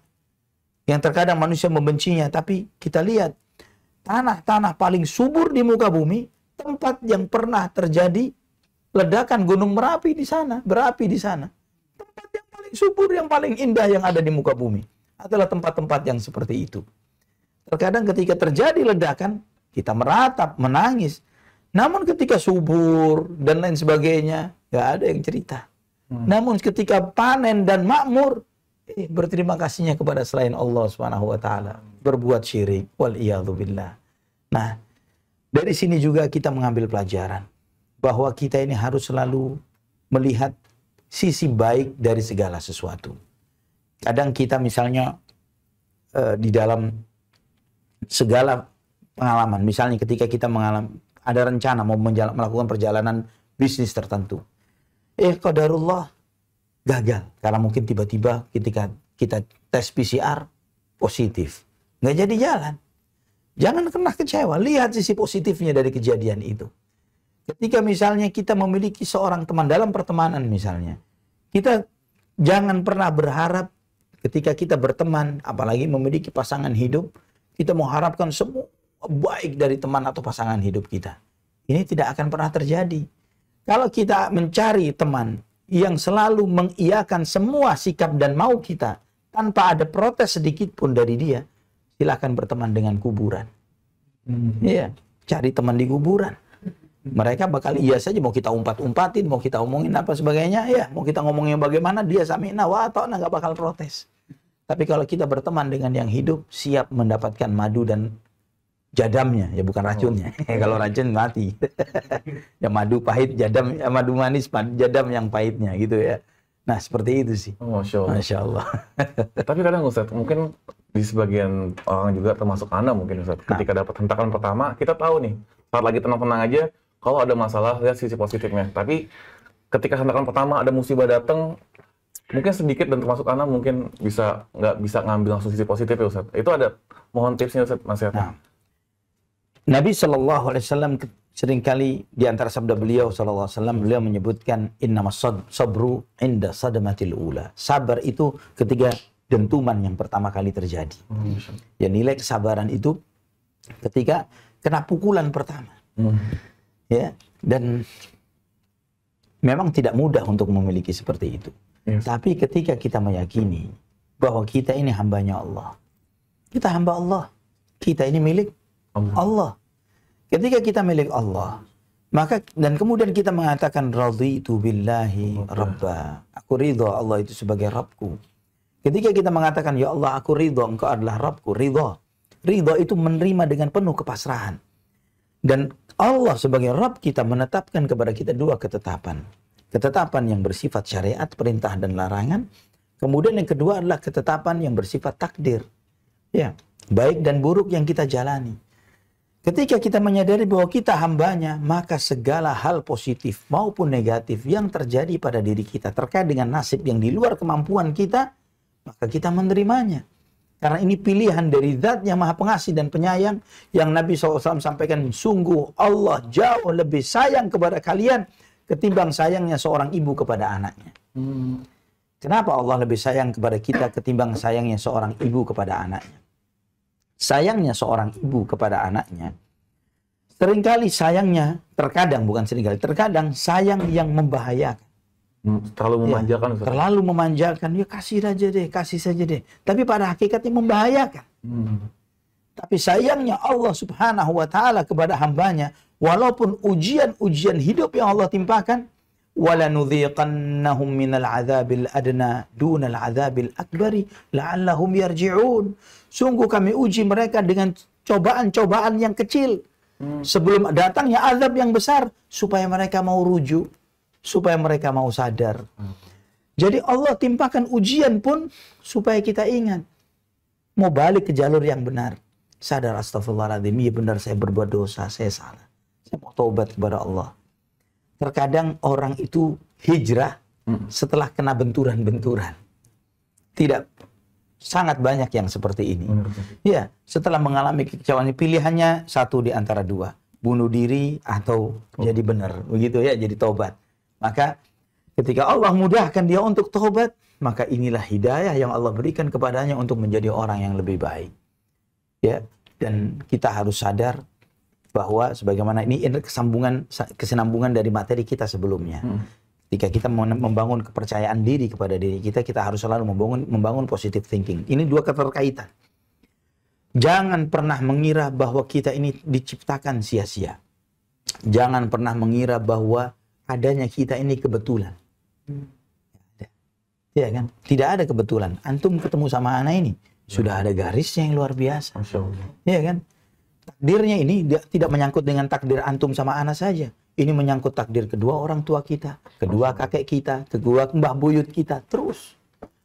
[SPEAKER 2] Yang terkadang manusia membencinya, tapi kita lihat tanah-tanah paling subur di muka bumi, tempat yang pernah terjadi ledakan gunung Merapi di sana, berapi di sana. Tempat yang paling subur, yang paling indah yang ada di muka bumi adalah tempat-tempat yang seperti itu. Terkadang ketika terjadi ledakan, kita meratap, menangis. Namun ketika subur dan lain sebagainya, nggak ada yang cerita. Namun ketika panen dan makmur, berterima kasihnya kepada selain Allah Subhanahu wa taala, berbuat syirik, wal iyadzubillah. Nah, dari sini juga kita mengambil pelajaran bahwa kita ini harus selalu melihat sisi baik dari segala sesuatu. Kadang kita misalnya di dalam segala pengalaman, misalnya ketika kita ada rencana mau melakukan perjalanan bisnis tertentu, qadarullah gagal karena mungkin tiba-tiba ketika kita tes PCR positif, nggak jadi jalan. Jangan pernah kecewa, lihat sisi positifnya dari kejadian itu. Ketika misalnya kita memiliki seorang teman dalam pertemanan misalnya, kita jangan pernah berharap ketika kita berteman, apalagi memiliki pasangan hidup, kita mengharapkan semua baik dari teman atau pasangan hidup kita. Ini tidak akan pernah terjadi. Kalau kita mencari teman yang selalu mengiyakan semua sikap dan mau kita, tanpa ada protes sedikit pun dari dia, silakan berteman dengan kuburan. Iya, cari teman di kuburan. Mereka bakal iya saja, mau kita umpat-umpatin, mau kita omongin apa sebagainya, ya, mau kita ngomongin bagaimana, dia sami'na wa ata'na, nggak bakal protes. Tapi kalau kita berteman dengan yang hidup, siap mendapatkan madu dan jadamnya, ya bukan racunnya. Kalau racun mati. Ya madu pahit, jadam, ya madu manis, jadam yang pahitnya gitu ya. Nah seperti itu sih.
[SPEAKER 1] Masya Allah.
[SPEAKER 2] Masya Allah.
[SPEAKER 1] Tapi kadang Ustaz, mungkin di sebagian orang juga termasuk Anda mungkin Ustaz, ketika dapat hentakan pertama, kita tahu nih, saat lagi tenang-tenang aja, kalau ada masalah, lihat sisi positifnya. Tapi ketika hentakan pertama ada musibah datang, mungkin sedikit dan termasuk Anda mungkin nggak bisa ngambil langsung sisi positif ya Ustaz. Itu ada, mohon tipsnya Ustaz, nasihatnya.
[SPEAKER 2] Nah, Nabi SAW seringkali di antara sabda beliau SAW, beliau menyebutkan innamas sabru inda sadamatil ula. Sabar itu ketika dentuman yang pertama kali terjadi. Ya, nilai kesabaran itu ketika kena pukulan pertama. Ya, dan memang tidak mudah untuk memiliki seperti itu. Tapi ketika kita meyakini bahwa kita ini hambanya Allah, kita hamba Allah, kita ini milik Allah. Ketika kita milik Allah, maka dan kemudian kita mengatakan raditu billahi rabba, aku ridha Allah itu sebagai Rabbku. Ketika kita mengatakan ya Allah aku ridha engkau adalah Rabbku, ridha itu menerima dengan penuh kepasrahan. Dan Allah sebagai Rabb kita menetapkan kepada kita dua ketetapan. Ketetapan yang bersifat syariat, perintah dan larangan. Kemudian yang kedua adalah ketetapan yang bersifat takdir. Ya, baik dan buruk yang kita jalani. Ketika kita menyadari bahwa kita hambanya, maka segala hal positif maupun negatif yang terjadi pada diri kita terkait dengan nasib yang di luar kemampuan kita, maka kita menerimanya. Karena ini pilihan dari Zat yang Maha Pengasih dan Penyayang yang Nabi SAW sampaikan, sungguh Allah jauh lebih sayang kepada kalian ketimbang sayangnya seorang ibu kepada anaknya. Kenapa Allah lebih sayang kepada kita ketimbang sayangnya seorang ibu kepada anaknya? Sayangnya seorang ibu kepada anaknya, seringkali sayangnya, terkadang sayang yang membahayakan.
[SPEAKER 1] Terlalu memanjakan.
[SPEAKER 2] Ya, terlalu memanjakan, ya kasih saja deh. Tapi pada hakikatnya membahayakan. Tapi sayangnya Allah Subhanahu wa ta'ala kepada hambanya, walaupun ujian-ujian hidup yang Allah timpakan, وَلَنُذِيقَنَّهُمْ مِنَ الْعَذَابِ الْأَدْنَى دُونَ الْعَذَابِ الْأَكْبَرِ لَعَلَّهُمْ يَرْجِعُونَ. Sungguh kami uji mereka dengan cobaan-cobaan yang kecil sebelum datangnya azab yang besar, supaya mereka mau rujuk, supaya mereka mau sadar. Jadi Allah timpakan ujian pun supaya kita ingat, mau balik ke jalur yang benar. Sadar, astagfirullahaladzim, iya benar saya berbuat dosa, saya salah. Saya mau taubat kepada Allah. terkadang orang itu hijrah setelah kena benturan-benturan. Tidak sangat banyak yang seperti ini. Ya, setelah mengalami kekecewaan, pilihannya satu di antara dua, bunuh diri atau jadi benar, begitu ya, jadi tobat. Maka ketika Allah mudahkan dia untuk tobat, maka inilah hidayah yang Allah berikan kepadanya untuk menjadi orang yang lebih baik. Ya, dan kita harus sadar bahwa sebagaimana ini kesinambungan dari materi kita sebelumnya. Ketika kita membangun kepercayaan diri kepada diri kita, kita harus selalu membangun positive thinking. Ini dua keterkaitan. Jangan pernah mengira bahwa kita ini diciptakan sia-sia. Jangan pernah mengira bahwa adanya kita ini kebetulan. Ya kan? Tidak ada kebetulan. Antum ketemu sama anak ini, sudah ada garisnya yang luar biasa.
[SPEAKER 1] Masya Allah.
[SPEAKER 2] Ya kan? Takdirnya ini tidak menyangkut dengan takdir antum sama anak saja. Ini menyangkut takdir kedua orang tua kita, kedua kakek kita, kedua mbah buyut kita. Terus,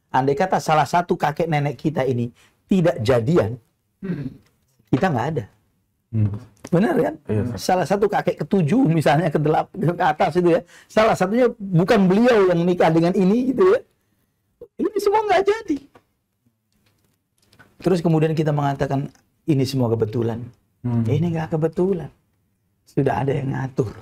[SPEAKER 2] andai kata salah satu kakek nenek kita ini tidak jadian, kita nggak ada. Benar kan?
[SPEAKER 1] Iya.
[SPEAKER 2] Salah satu kakek ketujuh misalnya ke atas itu ya, salah satunya bukan beliau yang nikah dengan ini gitu ya. Ini semua nggak jadi. Terus kemudian kita mengatakan ini semua kebetulan. Ini nggak kebetulan. Sudah ada yang ngatur.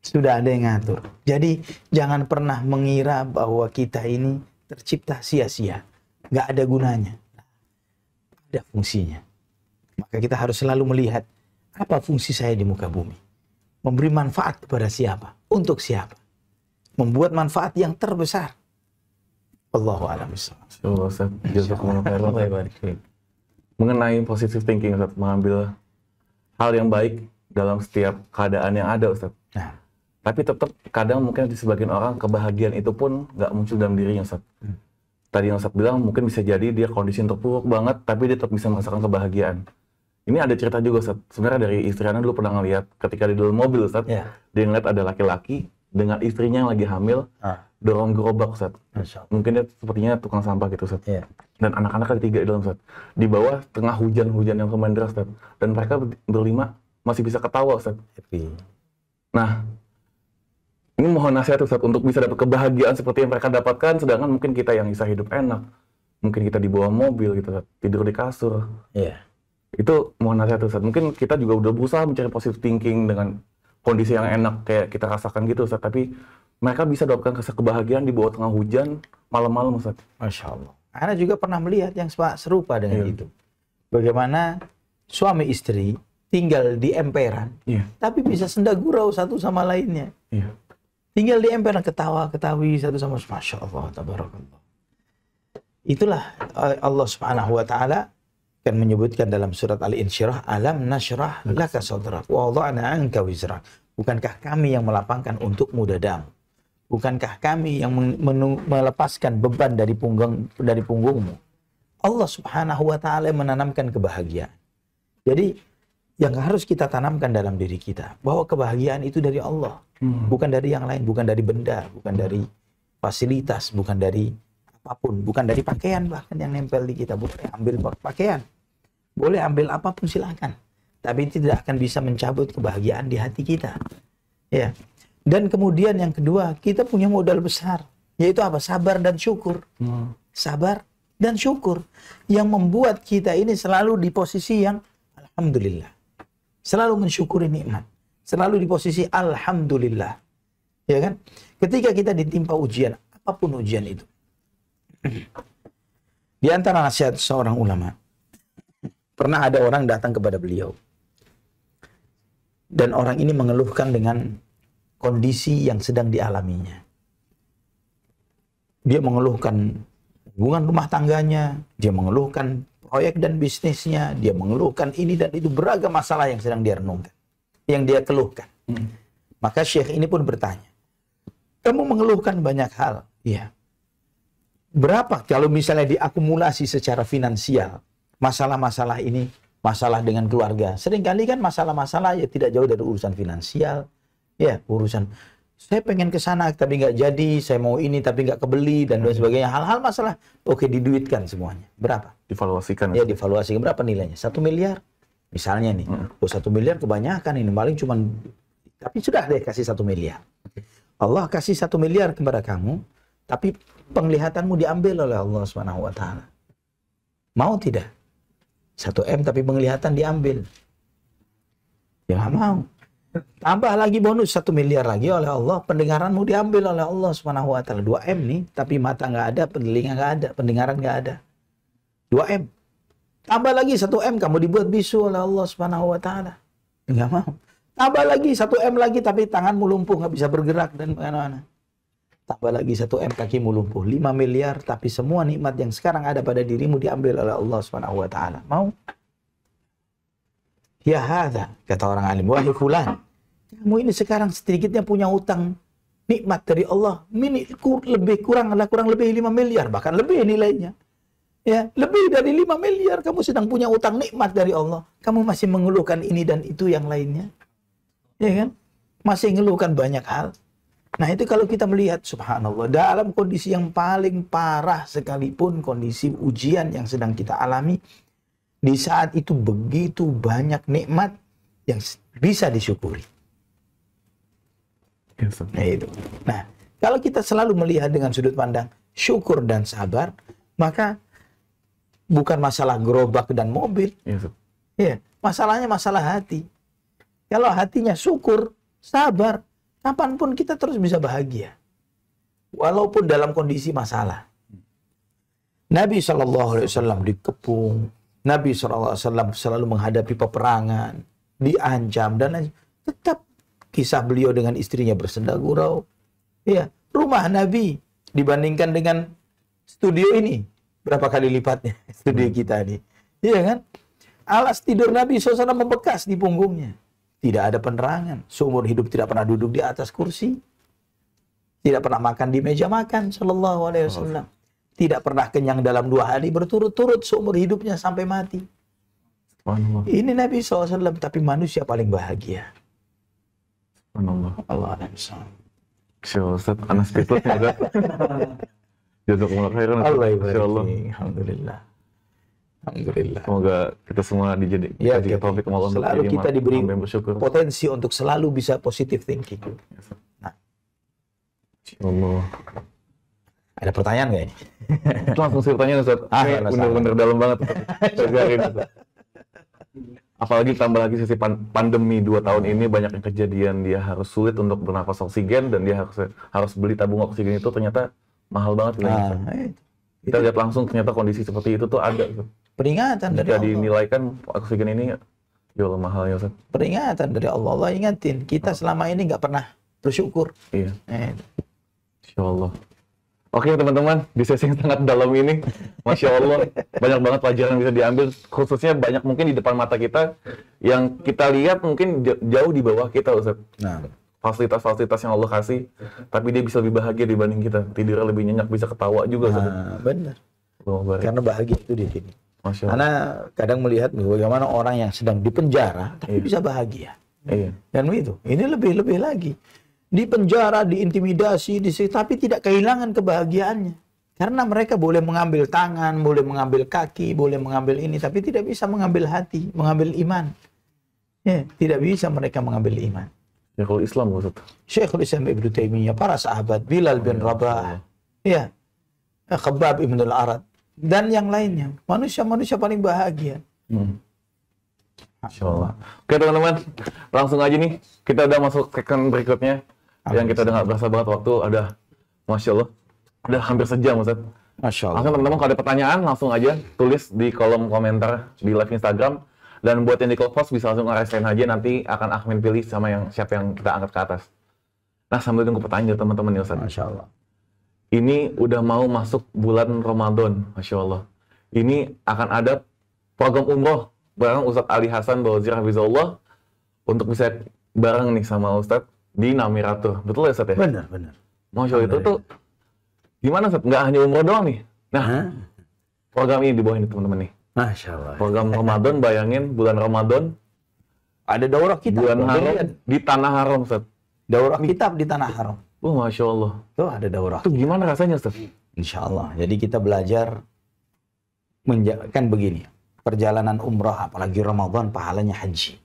[SPEAKER 2] Sudah ada yang ngatur. Jadi jangan pernah mengira bahwa kita ini tercipta sia-sia. Nggak ada gunanya. Ada fungsinya. Maka kita harus selalu melihat apa fungsi saya di muka bumi. Memberi manfaat kepada siapa? Untuk siapa? Membuat manfaat yang terbesar. Allahu a'lam bishawab.
[SPEAKER 1] Mengenai positive thinking, Ustaz, mengambil hal yang baik dalam setiap keadaan yang ada, Ustaz.
[SPEAKER 2] Nah,
[SPEAKER 1] tapi tetap kadang mungkin di sebagian orang kebahagiaan itu pun nggak muncul dalam dirinya, Ustaz. Tadi yang Ustaz bilang mungkin bisa jadi dia kondisi terpuruk banget, tapi dia tetap bisa merasakan kebahagiaan. Ini ada cerita juga, Ustaz. Sebenarnya dari istri Ana dulu pernah ngeliat ketika di dalam mobil, Ustaz, dia ngeliat ada laki-laki dengan istrinya yang lagi hamil, dorong gerobak, Ustaz. Mungkin dia sepertinya tukang sampah gitu, Ustaz. Dan anak-anak ada 3 di dalam, Ustaz. Di bawah tengah hujan-hujan yang lumayan deras, Ustaz. Dan mereka berlima masih bisa ketawa, Ustaz. Nah, ini mohon nasihat, Ustaz, untuk bisa dapat kebahagiaan seperti yang mereka dapatkan, sedangkan mungkin kita yang bisa hidup enak. Mungkin kita di bawah mobil gitu, Ustaz. Tidur di kasur. Itu mohon nasihat, Ustaz. Mungkin kita juga udah berusaha mencari positive thinking dengan kondisi yang enak kayak kita rasakan gitu, Ustaz. Tapi mereka bisa dapatkan kebahagiaan di bawah tengah hujan malam-malam, Ustaz.
[SPEAKER 2] Masya Allah. Ana juga pernah melihat yang serupa dengan itu. Bagaimana suami istri tinggal di emperan, tapi bisa senda gurau satu sama lainnya. Tinggal di emperan, ketawa-ketawi satu sama lain. Masya Allah, tabarakallah. Itulah Allah Subhanahu wa Ta'ala kan menyebutkan dalam surat Al-Insyirah, alam nashrah laka sadrak wa wada'na anka wizrak. Bukankah kami yang melapangkan untukmu dadamu? Bukankah kami yang melepaskan beban dari punggungmu? Allah Subhanahu wa Ta'ala menanamkan kebahagiaan. Jadi yang harus kita tanamkan dalam diri kita, bahwa kebahagiaan itu dari Allah, bukan dari yang lain, bukan dari benda, bukan dari fasilitas, bukan dari apapun, bukan dari pakaian bahkan yang nempel di kita. Boleh ambil pakaian, boleh ambil apapun silakan, tapi tidak akan bisa mencabut kebahagiaan di hati kita. Ya. Dan kemudian yang kedua, kita punya modal besar, yaitu apa? Sabar dan syukur. Sabar dan syukur yang membuat kita ini selalu di posisi yang alhamdulillah, selalu mensyukuri nikmat, selalu di posisi alhamdulillah. Ya kan? Ketika kita ditimpa ujian, apapun ujian itu. Di antara nasihat seorang ulama, pernah ada orang datang kepada beliau, dan orang ini mengeluhkan dengan kondisi yang sedang dialaminya. Dia mengeluhkan hubungan rumah tangganya, dia mengeluhkan proyek dan bisnisnya, dia mengeluhkan ini dan itu, beragam masalah yang sedang dia renungkan, yang dia keluhkan. Maka Syekh ini pun bertanya, kamu mengeluhkan banyak hal, iya. Berapa kalau misalnya diakumulasi secara finansial, masalah-masalah ini, masalah dengan keluarga, seringkali kan masalah-masalah ya tidak jauh dari urusan finansial, ya urusan saya pengen ke sana tapi nggak jadi, saya mau ini tapi nggak kebeli dan sebagainya. Hal-hal masalah, oke, diduitkan semuanya. Berapa?
[SPEAKER 1] Divaluasikan.
[SPEAKER 2] Ya, divaluasi. Berapa nilainya? 1 miliar. Misalnya nih, 1 miliar kebanyakan ini, paling cuma Tapi sudah deh kasih 1 miliar. Allah kasih 1 miliar kepada kamu, tapi penglihatanmu diambil oleh Allah Subhanahu wa taala. Mau tidak? 1 M tapi penglihatan diambil. Ya nggak mau. Tambah lagi bonus 1 miliar lagi oleh Allah, pendengaranmu diambil oleh Allah Subhanahu wa taala. 2 M nih, tapi mata nggak ada, telinga nggak ada, pendengaran nggak ada. 2 M. Tambah lagi 1 M kamu dibuat bisu oleh Allah Subhanahu wa taala. Nggak mau. Tambah lagi 1 M lagi tapi tanganmu lumpuh, nggak bisa bergerak dan mana-mana. Tambah lagi 1 M kakimu lumpuh. 5 miliar tapi semua nikmat yang sekarang ada pada dirimu diambil oleh Allah Subhanahu wa taala. Mau? Ya hadza, kata orang alim, wahai fulan, kamu ini sekarang sedikitnya punya utang nikmat dari Allah. Lebih kurang lebih 5 miliar, bahkan lebih nilainya. Ya, lebih dari 5 miliar kamu sedang punya utang nikmat dari Allah. Kamu masih mengeluhkan ini dan itu yang lainnya. Ya kan? Masih mengeluhkan banyak hal. Nah, itu kalau kita melihat subhanallah dalam kondisi yang paling parah sekalipun, kondisi ujian yang sedang kita alami, di saat itu begitu banyak nikmat yang bisa disyukuri. Nah, itu. Nah, kalau kita selalu melihat dengan sudut pandang syukur dan sabar, maka bukan masalah gerobak dan mobil. Ya, masalahnya masalah hati. Kalau hatinya syukur, sabar, kapanpun kita terus bisa bahagia. Walaupun dalam kondisi masalah. Nabi SAW dikepung. Nabi SAW selalu menghadapi peperangan, diancam, dan tetap kisah beliau dengan istrinya bersenda gurau. Ya, rumah Nabi dibandingkan dengan studio ini, berapa kali lipatnya studio kita ini. Iya kan? Alas tidur Nabi SAW membekas di punggungnya. Tidak ada penerangan. Seumur hidup tidak pernah duduk di atas kursi. Tidak pernah makan di meja makan, sallallahu alaihi wasallam. Tidak pernah kenyang dalam 2 hari berturut-turut seumur hidupnya sampai mati. Ini Nabi SAW, tapi manusia paling bahagia. Allah Alhamdulillah.
[SPEAKER 1] Ustaz, anak speechless ya, Ustaz. Jazakumullah khairan.
[SPEAKER 2] Alhamdulillah. Alhamdulillah.
[SPEAKER 1] Semoga kita semua dijadikan taufik Allah untuk
[SPEAKER 2] selalu kita diberi
[SPEAKER 1] bersyukur.
[SPEAKER 2] Potensi untuk selalu bisa positive thinking. Nah.
[SPEAKER 1] Allah.
[SPEAKER 2] Ada pertanyaan nggak ini?
[SPEAKER 1] Langsung sih pertanyaan Ustaz. Bener-bener dalam banget. Apalagi tambah lagi sisi pandemi 2 tahun ini, banyak yang kejadian dia harus sulit untuk bernafas oksigen dan dia harus beli tabung oksigen itu ternyata mahal banget. Kita lihat langsung ternyata kondisi seperti itu tuh ada.
[SPEAKER 2] Peringatan dari Allah.
[SPEAKER 1] Dinilaikan oksigen ini ya Allah mahal ya Ustaz.
[SPEAKER 2] Peringatan dari Allah. Allah ingatin kita selama ini nggak pernah bersyukur.
[SPEAKER 1] Iya. Insya Allah. Oke teman-teman, di sesi yang sangat dalam ini, Masya Allah, banyak banget pelajaran yang bisa diambil, khususnya banyak mungkin di depan mata kita, yang kita lihat mungkin jauh di bawah kita, Ustaz.
[SPEAKER 2] Nah.
[SPEAKER 1] Fasilitas-fasilitas yang Allah kasih, tapi dia bisa lebih bahagia dibanding kita. Tidurnya lebih nyenyak, bisa ketawa juga, Ustaz.
[SPEAKER 2] Benar. Karena bahagia itu di sini.
[SPEAKER 1] Masya Allah.
[SPEAKER 2] Karena kadang melihat bagaimana orang yang sedang dipenjara, tapi bisa bahagia.
[SPEAKER 1] Iya.
[SPEAKER 2] Dan itu, ini lebih lagi. Di penjara, diintimidasi, tapi tidak kehilangan kebahagiaannya. Karena mereka boleh mengambil tangan, boleh mengambil kaki, boleh mengambil ini, tapi tidak bisa mengambil hati, mengambil iman. Ya, tidak bisa mereka mengambil iman.
[SPEAKER 1] Syekhul Islam, Ustaz.
[SPEAKER 2] Syekhul Islam Ibnu Taimiyah, para sahabat, Bilal bin Rabah, ya, Khabbab ibn al-Arad, dan yang lainnya. Manusia-manusia paling bahagia.
[SPEAKER 1] Insya Allah. Oke teman-teman, langsung aja nih, kita udah masuk segmen berikutnya. Yang kita udah nggak berasa banget waktu, ada Masya Allah, udah hampir sejam Ustaz.
[SPEAKER 2] Masya Allah.
[SPEAKER 1] Langsung teman-teman kalau ada pertanyaan, langsung aja tulis di kolom komentar di live Instagram. Dan buat yang di close bisa langsung ngerasain aja, nanti akan admin pilih sama siapa yang kita angkat ke atas. Nah sambil tunggu pertanyaan teman-teman ya Ustaz.
[SPEAKER 2] Masya Allah.
[SPEAKER 1] Ini udah mau masuk bulan Ramadan, Masya Allah. Ini akan ada program umroh bareng Ustadz Ali Hasan Bawazir Hafizahullah untuk bisa bareng nih sama Ustadz di Namiratul. Betul ya Ustadz ya?
[SPEAKER 2] Benar.
[SPEAKER 1] Masya Allah, itu tuh gimana Ustadz? Nggak hanya umroh doang nih. Nah, program ini di bawah ini teman-teman nih.
[SPEAKER 2] Masya Allah.
[SPEAKER 1] Program Ramadan, bayangin bulan Ramadan.
[SPEAKER 2] Ada daurah kitab.
[SPEAKER 1] Bulan haram di Tanah Haram Ustadz.
[SPEAKER 2] Daurah kitab di Tanah Haram.
[SPEAKER 1] Masya Allah.
[SPEAKER 2] Tuh ada daurah.
[SPEAKER 1] Itu gimana rasanya Ustadz?
[SPEAKER 2] Insya Allah. Jadi kita belajar kan begini. Perjalanan umrah apalagi Ramadan pahalanya haji.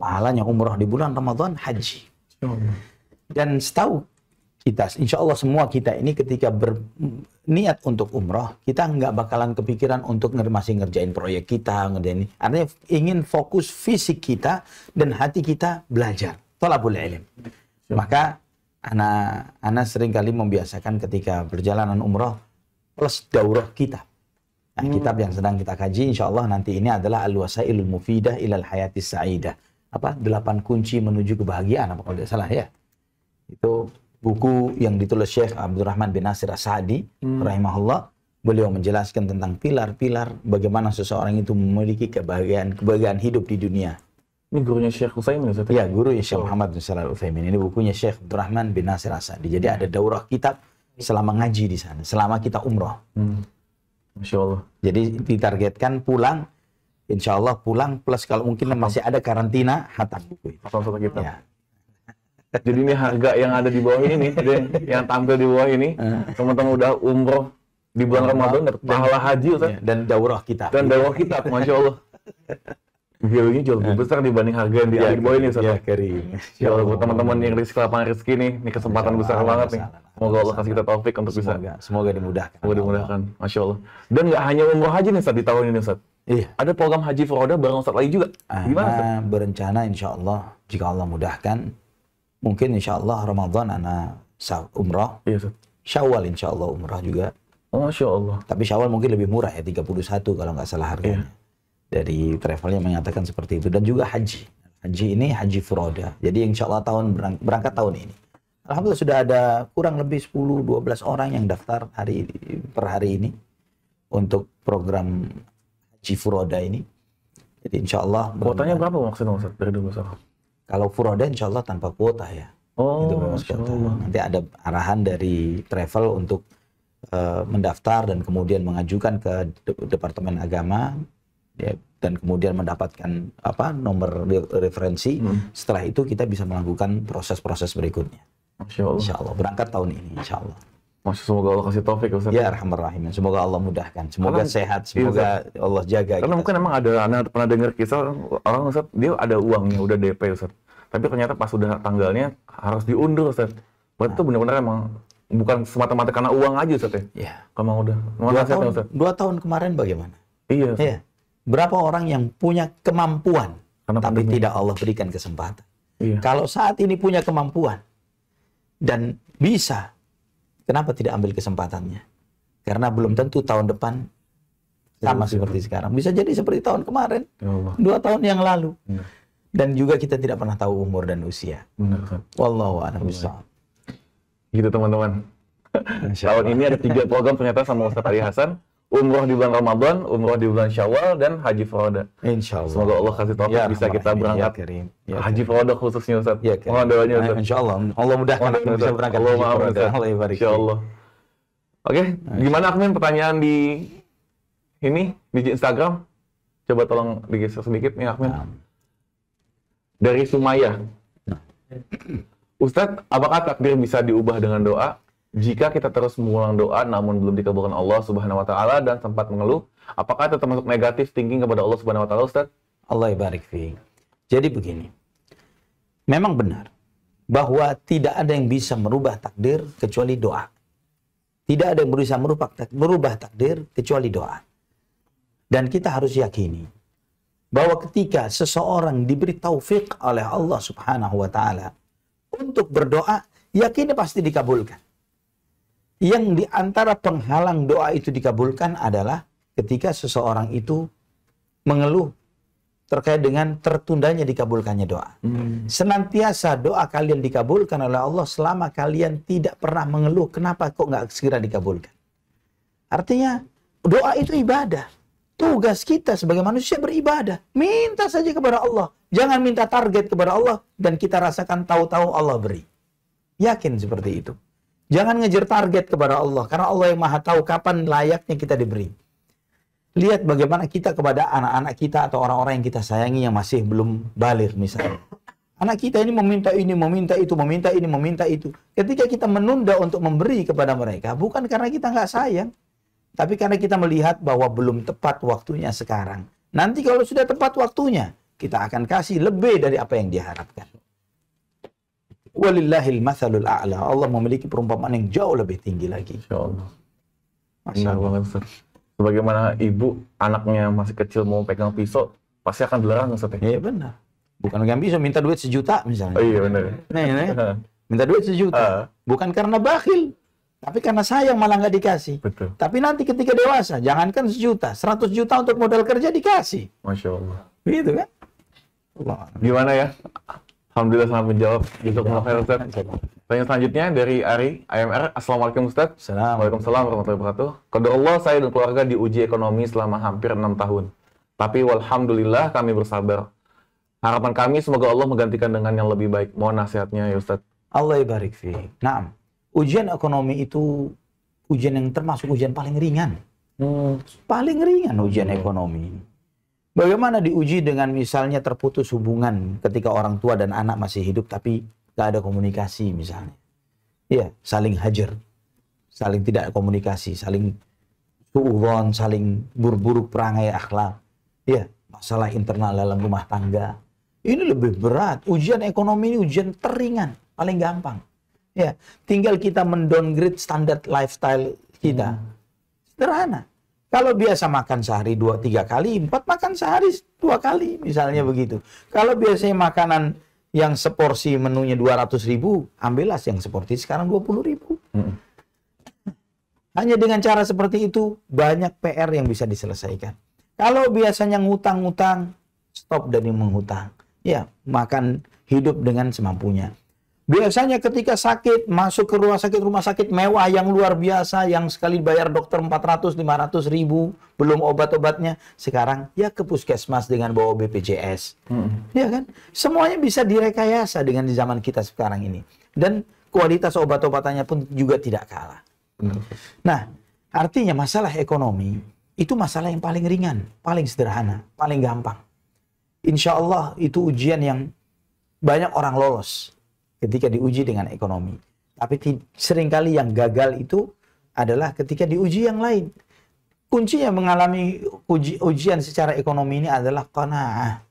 [SPEAKER 2] pahalanya umrah di bulan Ramadan, haji. Dan setahu kita, insya Allah semua kita ini ketika berniat untuk umrah, kita nggak bakalan kepikiran untuk masih ngerjain proyek kita, ngerjain ini. Artinya ingin fokus fisik kita dan hati kita belajar. Thalabul ilm. Maka anak sering kali membiasakan ketika perjalanan umrah plus daurah kitab. Nah, kitab yang sedang kita kaji, insya Allah nanti ini adalah Al-Wasailul Mufidah ilal Hayatis Sa'idah. 8 kunci menuju kebahagiaan, apa kalau tidak salah ya. Itu buku yang ditulis Syekh Abdurrahman bin Nasir As-Sa'di rahimahullah. Beliau menjelaskan tentang pilar-pilar bagaimana seseorang itu memiliki kebahagiaan hidup di dunia.
[SPEAKER 1] Ini gurunya Syekh Utsaimin Ustaz?
[SPEAKER 2] Ya, guru Syekh Muhammad bin Shalih Al-Utsaimin. Ini bukunya Syekh Abdurrahman bin Nasir As-Sa'di. Jadi ada daurah kitab selama ngaji di sana, selama kita umrah.
[SPEAKER 1] Masya Allah.
[SPEAKER 2] Jadi ditargetkan pulang, insya Allah pulang plus kalau mungkin masih ada karantina, hatam buku itu.
[SPEAKER 1] Satu kitab.
[SPEAKER 2] Ya.
[SPEAKER 1] Jadi ini harga yang ada di bawah ini, yang tampil di bawah ini, teman-teman udah umroh di bulan Ramadan dapat pahala haji Ustaz.
[SPEAKER 2] Dan daurah kitab.
[SPEAKER 1] Dan daurah kitab, Masya Allah. Value-nya jauh lebih besar dibanding harga yang di bawah ini Ustaz.
[SPEAKER 2] Ya, karim.
[SPEAKER 1] Ya Allah, buat teman-teman yang rezeki lapangan rezeki nih, ini kesempatan besar banget nih. Semoga Allah kasih kita taufik untuk bisa.
[SPEAKER 2] Semoga dimudahkan.
[SPEAKER 1] Semoga dimudahkan, Masya Allah. Dan nggak hanya umroh haji nih Ustaz di tahun ini Ustaz.
[SPEAKER 2] Iya.
[SPEAKER 1] Ada program haji furoda bareng Ustaz lagi juga. Gimana Ustaz?
[SPEAKER 2] Berencana insya Allah, jika Allah mudahkan, mungkin insya Allah Ramadan umrah.
[SPEAKER 1] Iya Ustaz.
[SPEAKER 2] Syawal insya Allah umrah juga.
[SPEAKER 1] Oh, Masya Allah.
[SPEAKER 2] Tapi Syawal mungkin lebih murah ya, 31 kalau nggak salah harganya. Dari travelnya mengatakan seperti itu. Dan juga haji. Haji ini haji furoda. Jadi insya Allah berangkat tahun ini. Alhamdulillah sudah ada kurang lebih 10-12 orang yang daftar per hari ini untuk program haji furoda ini. Jadi insya Allah.
[SPEAKER 1] Kuotanya berapa maksudnya Ustaz dari 12 orang?
[SPEAKER 2] Kalau furoda insya Allah tanpa kuota ya.
[SPEAKER 1] Oh,
[SPEAKER 2] itu Masya Allah. Nanti ada arahan dari travel untuk mendaftar dan kemudian mengajukan ke Departemen Agama ya, dan kemudian mendapatkan nomor referensi. Setelah itu kita bisa melakukan proses-proses berikutnya.
[SPEAKER 1] Masya Allah.
[SPEAKER 2] Insya Allah berangkat tahun ini, insya Allah.
[SPEAKER 1] Semoga Allah kasih taufik Ustaz.
[SPEAKER 2] Ya Arhamar Rahimin. Semoga Allah mudahkan. Semoga sehat. Semoga Allah jaga.
[SPEAKER 1] Karena mungkin emang ada anak pernah dengar kisah orang Ustaz, dia ada uangnya udah DP Ustaz. Tapi ternyata pas sudah tanggalnya harus diundur Ustaz. Berarti itu benar-benar emang bukan semata-mata karena uang aja Ustaz ya? Iya. Emang udah.
[SPEAKER 2] 2 tahun kemarin bagaimana?
[SPEAKER 1] Iya.
[SPEAKER 2] Iya. Berapa orang yang punya kemampuan tapi tidak Allah berikan kesempatan? Iya. Kalau saat ini punya kemampuan dan bisa, kenapa tidak ambil kesempatannya? Karena belum tentu tahun depan sama seperti sekarang. Bisa jadi seperti tahun kemarin, 2 tahun yang lalu. Dan juga kita tidak pernah tahu umur dan usia.
[SPEAKER 1] Benar.
[SPEAKER 2] Wallahu a'lam bishawab.
[SPEAKER 1] Gitu teman-teman. Tahun ini ada 3 program ternyata sama Ustaz Ali Hasan. Umroh di bulan Ramadan, umroh di bulan Syawal, dan haji furoda.
[SPEAKER 2] Insya Allah.
[SPEAKER 1] Semoga Allah kasih taufik bisa kita berangkat. Haji furoda khususnya Ustaz. Mohon doanya Ustaz.
[SPEAKER 2] Insya Allah. Allah mudahkan kita bisa berangkat haji furoda. Allah barik.
[SPEAKER 1] Insya Allah. Oke, gimana Akmin pertanyaan di Instagram? Coba tolong digeser sedikit nih Akmin. Dari Sumaya. Ustadz, apakah takdir bisa diubah dengan doa? Jika kita terus mengulang doa namun belum dikabulkan Allah Subhanahu wa taala dan sempat mengeluh, apakah itu termasuk negatif thinking kepada Allah Subhanahu wa taala, Ustadz?
[SPEAKER 2] Allah barik fiik. Jadi begini. Memang benar bahwa tidak ada yang bisa merubah takdir kecuali doa. Tidak ada yang bisa merubah takdir kecuali doa. Dan kita harus yakini bahwa ketika seseorang diberi taufik oleh Allah Subhanahu wa taala untuk berdoa, yakini pasti dikabulkan. Yang di antara penghalang doa itu dikabulkan adalah ketika seseorang itu mengeluh terkait dengan tertundanya dikabulkannya doa. Senantiasa doa kalian dikabulkan oleh Allah selama kalian tidak pernah mengeluh kenapa kok nggak segera dikabulkan. Artinya doa itu ibadah. Tugas kita sebagai manusia beribadah. Minta saja kepada Allah. Jangan minta target kepada Allah dan kita rasakan tahu-tahu Allah beri. Yakin seperti itu. Jangan ngejar target kepada Allah karena Allah yang Maha tahu kapan layaknya kita diberi. Lihat bagaimana kita kepada anak-anak kita atau orang-orang yang kita sayangi yang masih belum baligh misalnya. Anak kita ini meminta ini, meminta itu, meminta ini, meminta itu. Ketika kita menunda untuk memberi kepada mereka bukan karena kita nggak sayang, tapi karena kita melihat bahwa belum tepat waktunya sekarang. Nanti kalau sudah tepat waktunya, kita akan kasih lebih dari apa yang dia harapkan. Walillahil mathalul a'la. Allah memiliki perumpamaan yang jauh lebih tinggi lagi.
[SPEAKER 1] Insya Allah.
[SPEAKER 2] Masya
[SPEAKER 1] Benar
[SPEAKER 2] Allah.
[SPEAKER 1] banget, Ustaz. Sebagaimana ibu, anaknya masih kecil mau pegang pisau, pasti akan dilarang, Ustaz.
[SPEAKER 2] Iya benar. Bukan yang bisa minta duit 1 juta misalnya.
[SPEAKER 1] Oh iya, benar.
[SPEAKER 2] Nah, minta duit 1 juta. Bukan karena bakhil, tapi karena sayang malah nggak dikasih.
[SPEAKER 1] Betul.
[SPEAKER 2] Tapi nanti ketika dewasa, jangankan 1 juta, 100 juta untuk modal kerja dikasih.
[SPEAKER 1] Masya Allah.
[SPEAKER 2] Gitu kan? Allah.
[SPEAKER 1] Gimana ya? Alhamdulillah sangat menjawab. Jazakumullah khair, Ustaz. Pertanyaan selanjutnya dari Ari AMR. Assalamualaikum, Ustaz. Waalaikumsalam warahmatullahi wabarakatuh. Qadarullah, saya dan keluarga diuji ekonomi selama hampir 6 tahun. Tapi walhamdulillah kami bersabar. Harapan kami semoga Allah menggantikan dengan yang lebih baik. Mohon nasihatnya ya, Ustaz.
[SPEAKER 2] Allah barik fiik. Naam. Ujian ekonomi itu ujian yang termasuk ujian paling ringan. Paling ringan ujian ekonomi. Bagaimana diuji dengan misalnya terputus hubungan ketika orang tua dan anak masih hidup tapi gak ada komunikasi misalnya. Iya, saling hajar. Saling tidak komunikasi, saling suudzon, saling buruk-buruk perangai akhlak. Iya, masalah internal dalam rumah tangga. Ini lebih berat. Ujian ekonomi ini ujian teringan, paling gampang. Ya, tinggal kita mendowngrade standar lifestyle kita. Sederhana. Kalau biasa makan sehari 2-3 kali, 4 makan sehari 2 kali, misalnya begitu. Kalau biasanya makanan yang seporsi menunya 200.000, ambillah yang seporsi sekarang 20.000. Hanya dengan cara seperti itu, banyak PR yang bisa diselesaikan. Kalau biasanya ngutang-ngutang, stop dari menghutang. Ya, makan hidup dengan semampunya. Biasanya ketika sakit, masuk ke rumah sakit mewah yang luar biasa, yang sekali bayar dokter 400-500 ribu, belum obat-obatnya. Sekarang ya ke puskesmas dengan bawa BPJS. Ya kan? Semuanya bisa direkayasa dengan di zaman kita sekarang ini. Dan kualitas obat-obatannya pun juga tidak kalah. Nah, artinya masalah ekonomi itu masalah yang paling ringan, paling sederhana, paling gampang. Insya Allah itu ujian yang banyak orang lolos ketika diuji dengan ekonomi. Tapi seringkali yang gagal itu adalah ketika diuji yang lain. Kuncinya mengalami ujian secara ekonomi ini adalah qanaah.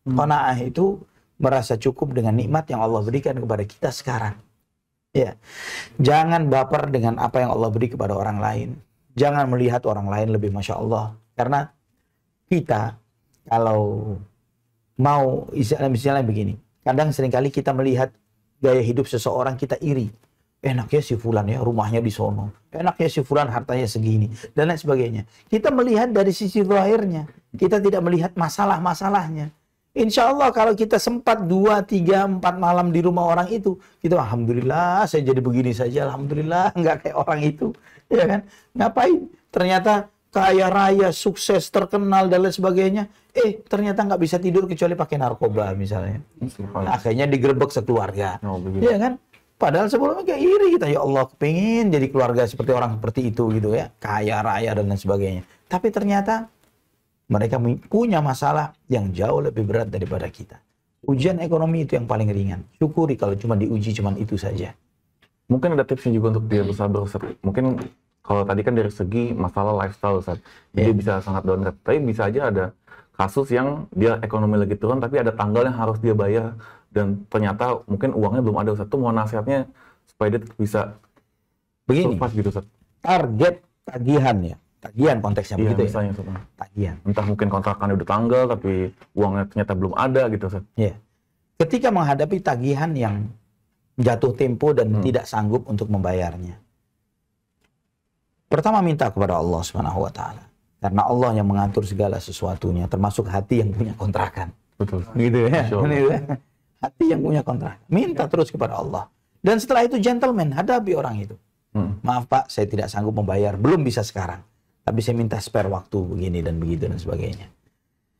[SPEAKER 2] Qanaah itu merasa cukup dengan nikmat yang Allah berikan kepada kita sekarang. Ya. Jangan baper dengan apa yang Allah beri kepada orang lain. Jangan melihat orang lain lebih Masya Allah. Karena kita kalau mau misalnya begini. Kadang seringkali kita melihat gaya hidup seseorang, kita iri. Enaknya si fulan ya, rumahnya di sono. Enaknya si fulan, hartanya segini. Dan lain sebagainya. Kita melihat dari sisi zahirnya. Kita tidak melihat masalah-masalahnya. Insya Allah kalau kita sempat 2, 3, 4 malam di rumah orang itu, kita alhamdulillah saya jadi begini saja, alhamdulillah nggak kayak orang itu, ya kan? Ngapain? Ternyata kaya raya, sukses, terkenal dan lain sebagainya. Ternyata nggak bisa tidur kecuali pakai narkoba misalnya. Akhirnya digerebek sekeluarga, ya kan? Padahal sebelumnya kayak iri kita, ya Allah kepingin jadi keluarga seperti orang seperti itu gitu ya, kaya raya dan lain sebagainya. Tapi ternyata mereka punya masalah yang jauh lebih berat daripada kita. Ujian ekonomi itu yang paling ringan. Syukuri kalau cuma diuji cuma itu saja.
[SPEAKER 1] Mungkin ada tipsnya juga untuk dia bersabar, Ustaz. Mungkin kalau tadi kan dari segi masalah lifestyle, Ustaz. Dia bisa sangat downgrade. Tapi bisa aja ada kasus yang dia ekonomi lagi turun, tapi ada tanggal yang harus dia bayar. Dan ternyata mungkin uangnya belum ada, Ustaz. Itu mohon nasihatnya supaya dia bisa
[SPEAKER 2] begini,
[SPEAKER 1] survive gitu, Ustaz.
[SPEAKER 2] Target tagihan ya. Tagihan konteksnya begitu
[SPEAKER 1] misalnya,
[SPEAKER 2] ya. Tagihan.
[SPEAKER 1] Entah mungkin kontrakan udah tanggal tapi uangnya ternyata belum ada gitu, Ustaz.
[SPEAKER 2] Ya. Ketika menghadapi tagihan yang jatuh tempo dan tidak sanggup untuk membayarnya. Pertama minta kepada Allah Subhanahu wa taala. Karena Allah yang mengatur segala sesuatunya, termasuk hati yang punya kontrakan.
[SPEAKER 1] Betul.
[SPEAKER 2] Gitu ya. Hati yang punya kontrakan. Minta terus kepada Allah. Dan setelah itu gentleman, hadapi orang itu. Maaf Pak, saya tidak sanggup membayar, belum bisa sekarang. Tapi saya minta spare waktu begini dan begitu dan sebagainya.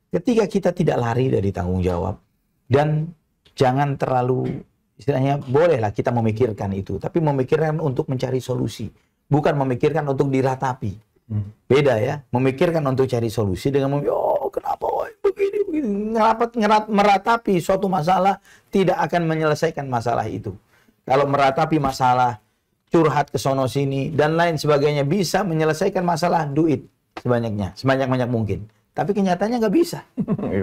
[SPEAKER 2] Ketika kita tidak lari dari tanggung jawab dan jangan terlalu, istilahnya bolehlah kita memikirkan itu, tapi memikirkan untuk mencari solusi, bukan memikirkan untuk diratapi. Beda ya, memikirkan untuk cari solusi dengan kenapa begini meratapi suatu masalah tidak akan menyelesaikan masalah itu. Kalau meratapi masalah, curhat ke sono sini dan lain sebagainya bisa menyelesaikan masalah, duit sebanyak-banyak mungkin. Tapi kenyataannya nggak bisa.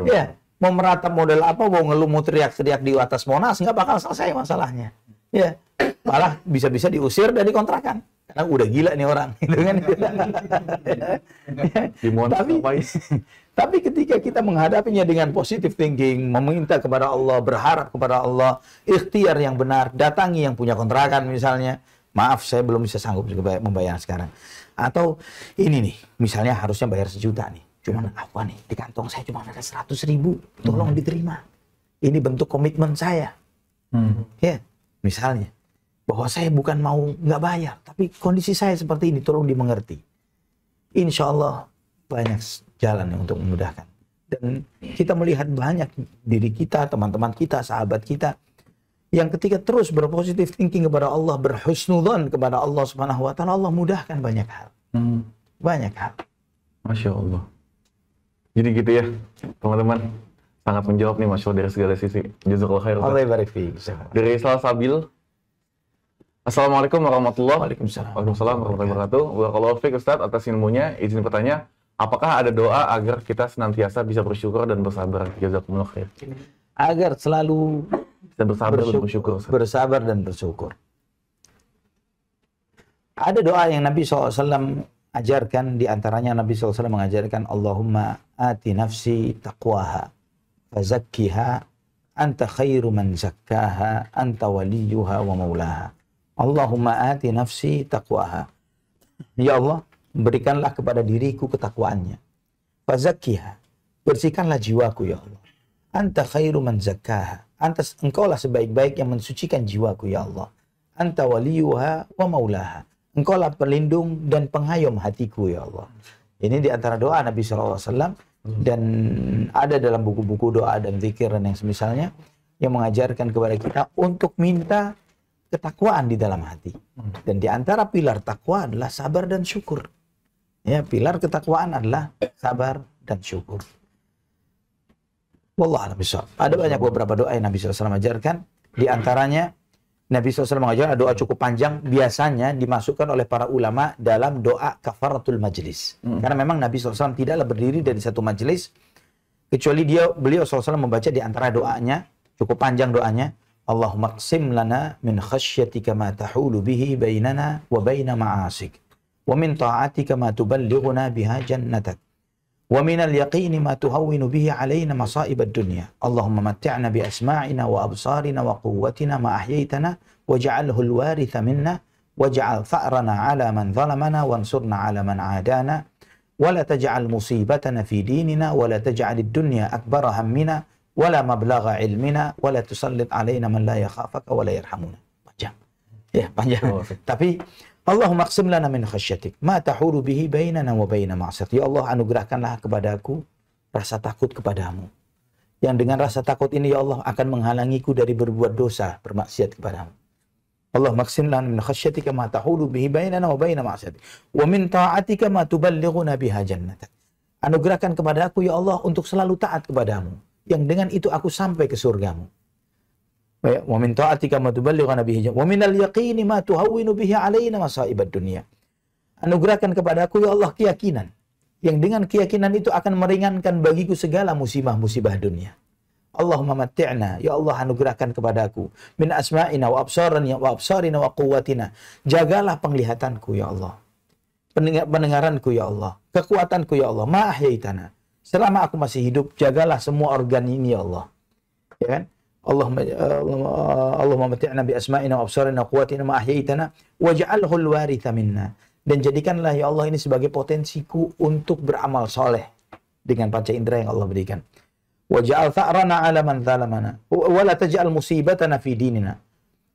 [SPEAKER 2] Ya, mau meratap model apa, mau ngeluh, mau teriak-teriak di atas Monas, nggak bakal selesai masalahnya. Ya, malah bisa-bisa diusir dari kontrakan. Karena udah gila nih orang, gitu kan. Tapi ketika kita menghadapinya dengan positive thinking, meminta kepada Allah, berharap kepada Allah, ikhtiar yang benar, datangi yang punya kontrakan misalnya. Maaf, saya belum bisa sanggup juga membayar sekarang. Atau ini nih, misalnya harusnya bayar 1 juta nih. Cuman apa nih, di kantong saya cuma ada 100.000, tolong diterima. Ini bentuk komitmen saya. Ya, misalnya. Bahwa saya bukan mau nggak bayar, tapi kondisi saya seperti ini, tolong dimengerti. Insya Allah banyak jalan untuk memudahkan. Dan kita melihat banyak diri kita, teman-teman kita, sahabat kita, yang ketika terus berpositif thinking kepada Allah, berhusnudzon kepada Allah Subhanahu wa Ta'ala, Allah mudahkan banyak hal. Banyak hal.
[SPEAKER 1] Masya Allah. Jadi gitu ya, teman-teman. Sangat menjawab nih, Masya Allah, dari segala sisi. Jazakallah khair.
[SPEAKER 2] Allah barik fiik.
[SPEAKER 1] Dari Salsabil. Assalamualaikum warahmatullahi
[SPEAKER 2] Waalaikumsalam.
[SPEAKER 1] Waalaikumsalam warahmatullahi wabarakatuh. Barakallahu fiik Ustaz, atas ilmunya. Izin bertanya, apakah ada doa agar kita senantiasa bisa bersyukur dan bersabar? Jazakumullah khair.
[SPEAKER 2] Agar selalu
[SPEAKER 1] Bisa bersabar dan bersyukur. Ustaz.
[SPEAKER 2] bersabar dan bersyukur. Ada doa yang Nabi SAW ajarkan, di antaranya Nabi SAW mengajarkan, Allahumma ati nafsi taqwaha, fazakkiha, anta khairu man zakkaha, anta waliyuha wa maulaha. Allahumma ati nafsi taqwaha. Ya Allah, berikanlah kepada diriku ketakwaannya. Fazakkiha, bersihkanlah jiwaku ya Allah. Anta khairu man zakkaha. Engkaulah sebaik-baik yang mensucikan jiwaku ya Allah. Anta waliyuha wa maulaha. Engkaulah pelindung dan penghayom hatiku ya Allah. Ini di antara doa Nabi SAW, dan ada dalam buku-buku doa dan zikir dan yang semisalnya yang mengajarkan kepada kita untuk minta ketakwaan di dalam hati. Dan di antara pilar takwa adalah sabar dan syukur. Ya, pilar ketakwaan adalah sabar dan syukur. Wallah a'lam bishawab. Ada banyak beberapa doa yang Nabi SAW ajarkan. Di antaranya Nabi SAW mengajarkan doa cukup panjang, biasanya dimasukkan oleh para ulama dalam doa kafaratul majlis. Karena memang Nabi SAW tidaklah berdiri dari satu majlis, kecuali beliau SAW membaca di antara doanya, cukup panjang doanya, Allahumma qsim lana min khasyatika ma tahulu bihi bainana wa baina ma'asik, wa min ta'atika ma tuballighuna biha jannatak, wa min al-yaqini ma tuhawwinu bihi alayna masa'ib ad-dunya. Allahumma matti'na bi asma'ina wa absarina wa quwwatina ma ahyaytana waj'alhu al-waritha minna waj'al tha'rana 'ala man zalamana wansurna 'ala man 'adana wa la taj'al musibatana fi dinina wa la taj'al ad-dunya akbara hammina wa la mablagha 'ilmina wa la tusallit 'alaina man la yakhafaka wa la yarhamuna. Panjang. Ya, panjang. Tapi Allahumma qsim lana min khasyatik ma tahulu bihi bainana wa baina ma'syatik. Ya Allah, anugerahkanlah kepadaku rasa takut kepadamu. Yang dengan rasa takut ini ya Allah akan menghalangiku dari berbuat dosa, bermaksiat kepadamu. Allahumma qsim lana min khasyatika ma tahulu bihi bainana wa baina ma'syatik. Wa min ta'atika ma tuballighuna biha jannatak. Anugerahkan kepadaku ya Allah untuk selalu taat kepadamu, yang dengan itu aku sampai ke surgamu. Wa min ta'atika ma tuballighuna bihi wa min al-yaqini ma tuhawwinu bihi 'alaina masa'ibad dunya. Anugerahkan kepadaku ya Allah keyakinan, yang dengan keyakinan itu akan meringankan bagiku segala musibah-musibah dunia. Allahumma matti'na, ya Allah anugerahkan kepadaku min asma'ina wa absarina wa quwwatina. Jagalah penglihatanku ya Allah, pendengaranku ya Allah, kekuatanku ya Allah, ma ahyaitana. Selama aku masih hidup, jagalah semua organ ini ya Allah. Ya kan? Allahumma mati'na bi asma'ina wa absarina wa quwwatina ma ahyaitana waj'alhu al-waritha minna. Dan jadikanlah ya Allah ini sebagai potensiku untuk beramal soleh dengan panca indera yang Allah berikan. Waj'al tha'rana 'ala man zalamana wa la taj'al musibatana fi dinina.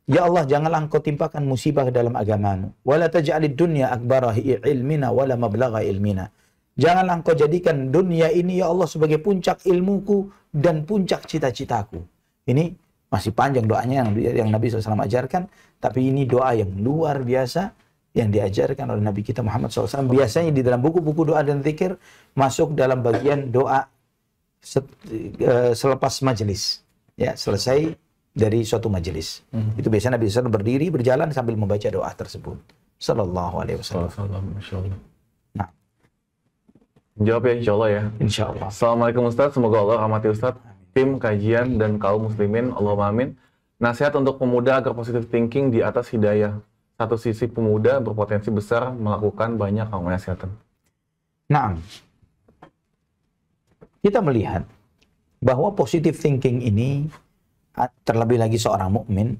[SPEAKER 2] Ya Allah, janganlah engkau timpakan musibah dalam agamamu. Wa la taj'alid dunya akbara ilmina wa la mablagha ilmina. Janganlah engkau jadikan dunia ini ya Allah sebagai puncak ilmuku dan puncak cita-citaku. Ini masih panjang doanya yang Nabi SAW ajarkan, tapi ini doa yang luar biasa yang diajarkan oleh Nabi kita Muhammad SAW. Biasanya di dalam buku-buku doa dan zikir masuk dalam bagian doa selepas majelis, ya, selesai dari suatu majelis. Itu biasanya Nabi SAW berdiri berjalan sambil membaca doa tersebut. Sallallahu alaihi wasallam. Nah,
[SPEAKER 1] jawab ya insya Allah ya.
[SPEAKER 2] Insya Allah.
[SPEAKER 1] Assalamualaikum Ustaz, semoga Allah rahmati Ustaz. tim kajian dan kaum muslimin. Allahumma amin. Nasihat untuk pemuda agar positive thinking di atas hidayah. Satu sisi pemuda berpotensi besar melakukan banyak kemaksiatan.
[SPEAKER 2] Nah, kita melihat bahwa positive thinking ini, terlebih lagi seorang mukmin,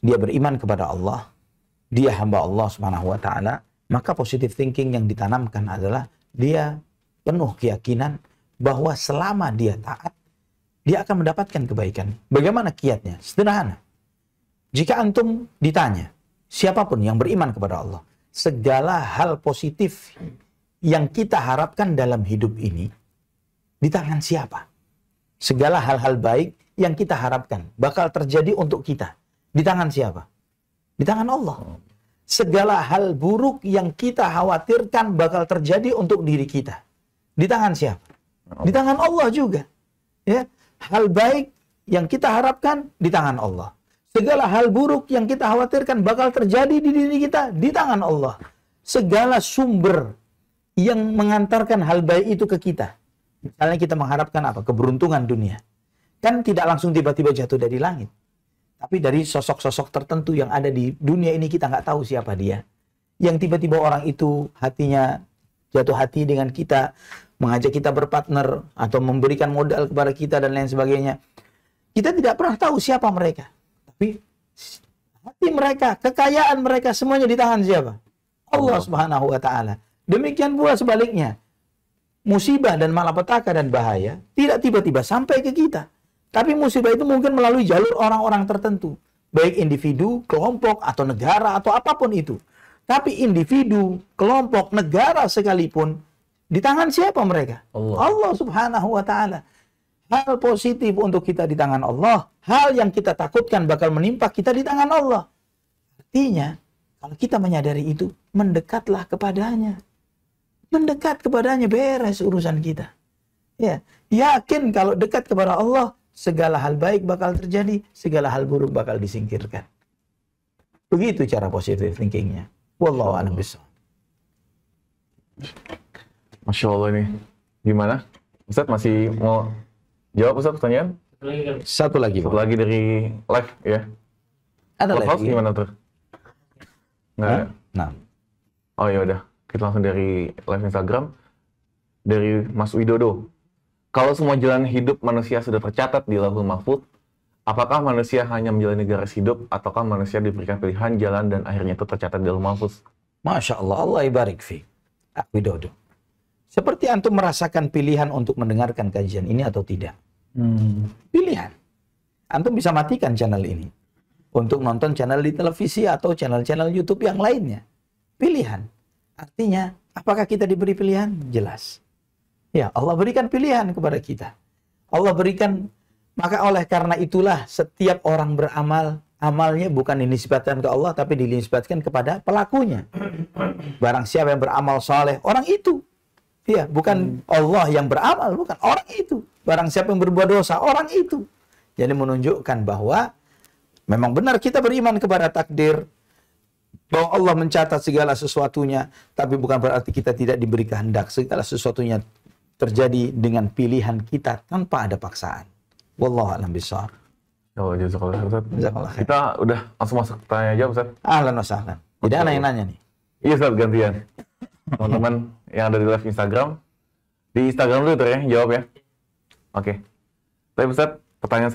[SPEAKER 2] dia beriman kepada Allah, dia hamba Allah Subhanahu wa taala, maka positive thinking yang ditanamkan adalah dia penuh keyakinan bahwa selama dia taat, dia akan mendapatkan kebaikan. Bagaimana kiatnya? Sederhana. Jika antum ditanya, siapapun yang beriman kepada Allah, segala hal positif yang kita harapkan dalam hidup ini, di tangan siapa? Segala hal-hal baik yang kita harapkan bakal terjadi untuk kita, di tangan siapa? Di tangan Allah. Segala hal buruk yang kita khawatirkan bakal terjadi untuk diri kita, di tangan siapa? Di tangan Allah juga. Ya, hal baik yang kita harapkan di tangan Allah. Segala hal buruk yang kita khawatirkan bakal terjadi di diri kita, di tangan Allah. Segala sumber yang mengantarkan hal baik itu ke kita. Misalnya kita mengharapkan apa? Keberuntungan dunia. Kan tidak langsung tiba-tiba jatuh dari langit. Tapi dari sosok-sosok tertentu yang ada di dunia ini, kita nggak tahu siapa dia. Yang tiba-tiba orang itu hatinya jatuh hati dengan kita, mengajak kita berpartner, atau memberikan modal kepada kita, dan lain sebagainya. Kita tidak pernah tahu siapa mereka. Tapi hati mereka, kekayaan mereka, semuanya di tangan siapa? Allah Subhanahu wa ta'ala. Demikian pula sebaliknya. Musibah dan malapetaka dan bahaya tidak tiba-tiba sampai ke kita. Tapi musibah itu mungkin melalui jalur orang-orang tertentu. Baik individu, kelompok, atau negara, atau apapun itu. Tapi individu, kelompok, negara sekalipun, di tangan siapa mereka? Allah Subhanahu wa ta'ala. Hal positif untuk kita di tangan Allah. Hal yang kita takutkan bakal menimpa kita di tangan Allah. Artinya, kalau kita menyadari itu, mendekatlah kepadanya. Mendekat kepadanya, beres urusan kita. Ya, yakin kalau dekat kepada Allah, segala hal baik bakal terjadi, segala hal buruk bakal disingkirkan. Begitu cara positive thinkingnya. Wallahu a'lam bishawab.
[SPEAKER 1] Masya Allah ini. Gimana? Ustaz masih mau jawab Ustaz pertanyaan?
[SPEAKER 2] Satu lagi.
[SPEAKER 1] Satu lagi dari live ya.
[SPEAKER 2] Ada
[SPEAKER 1] Clubhouse
[SPEAKER 2] lagi.
[SPEAKER 1] gimana tuh? Nggak ada?
[SPEAKER 2] Nah.
[SPEAKER 1] Oh ya udah. Kita langsung dari live Instagram. Dari Mas Widodo. Kalau semua jalan hidup manusia sudah tercatat di Lauhul Mahfuz, apakah manusia hanya menjalani garis hidup, ataukah manusia diberikan pilihan jalan dan akhirnya itu tercatat di Lauhul Mahfuz?
[SPEAKER 2] Masya Allah, Allah ibarik fi. Widodo. Seperti antum merasakan pilihan untuk mendengarkan kajian ini atau tidak? Pilihan. Antum bisa matikan channel ini untuk nonton channel di televisi atau channel-channel YouTube yang lainnya. Pilihan. Artinya, apakah kita diberi pilihan? Jelas. Ya, Allah berikan pilihan kepada kita. Allah berikan, maka oleh karena itulah setiap orang beramal, amalnya bukan dinisbatkan ke Allah, tapi dinisbatkan kepada pelakunya. Barang siapa yang beramal soleh, orang itu. Ya, bukan Allah yang beramal, bukan orang itu. Barang siapa yang berbuat dosa, orang itu. Jadi menunjukkan bahwa memang benar kita beriman kepada takdir, bahwa Allah mencatat segala sesuatunya, tapi bukan berarti kita tidak diberi kehendak. Segala sesuatunya terjadi dengan pilihan kita tanpa ada paksaan. Wallahu a'lam bishawab.
[SPEAKER 1] Oh, jazakallah Ustaz.
[SPEAKER 2] Jazakallah khair.
[SPEAKER 1] Kita udah langsung masuk tanya jawab Ustaz.
[SPEAKER 2] Ahlan wa sahlan. Tidak ada yang nanya nih.
[SPEAKER 1] Iya Ustaz, gantian. Teman-teman yang ada di live Instagram, di Instagram dulu tuh ya, jawab ya. Oke. Tapi Ustaz, pertanyaan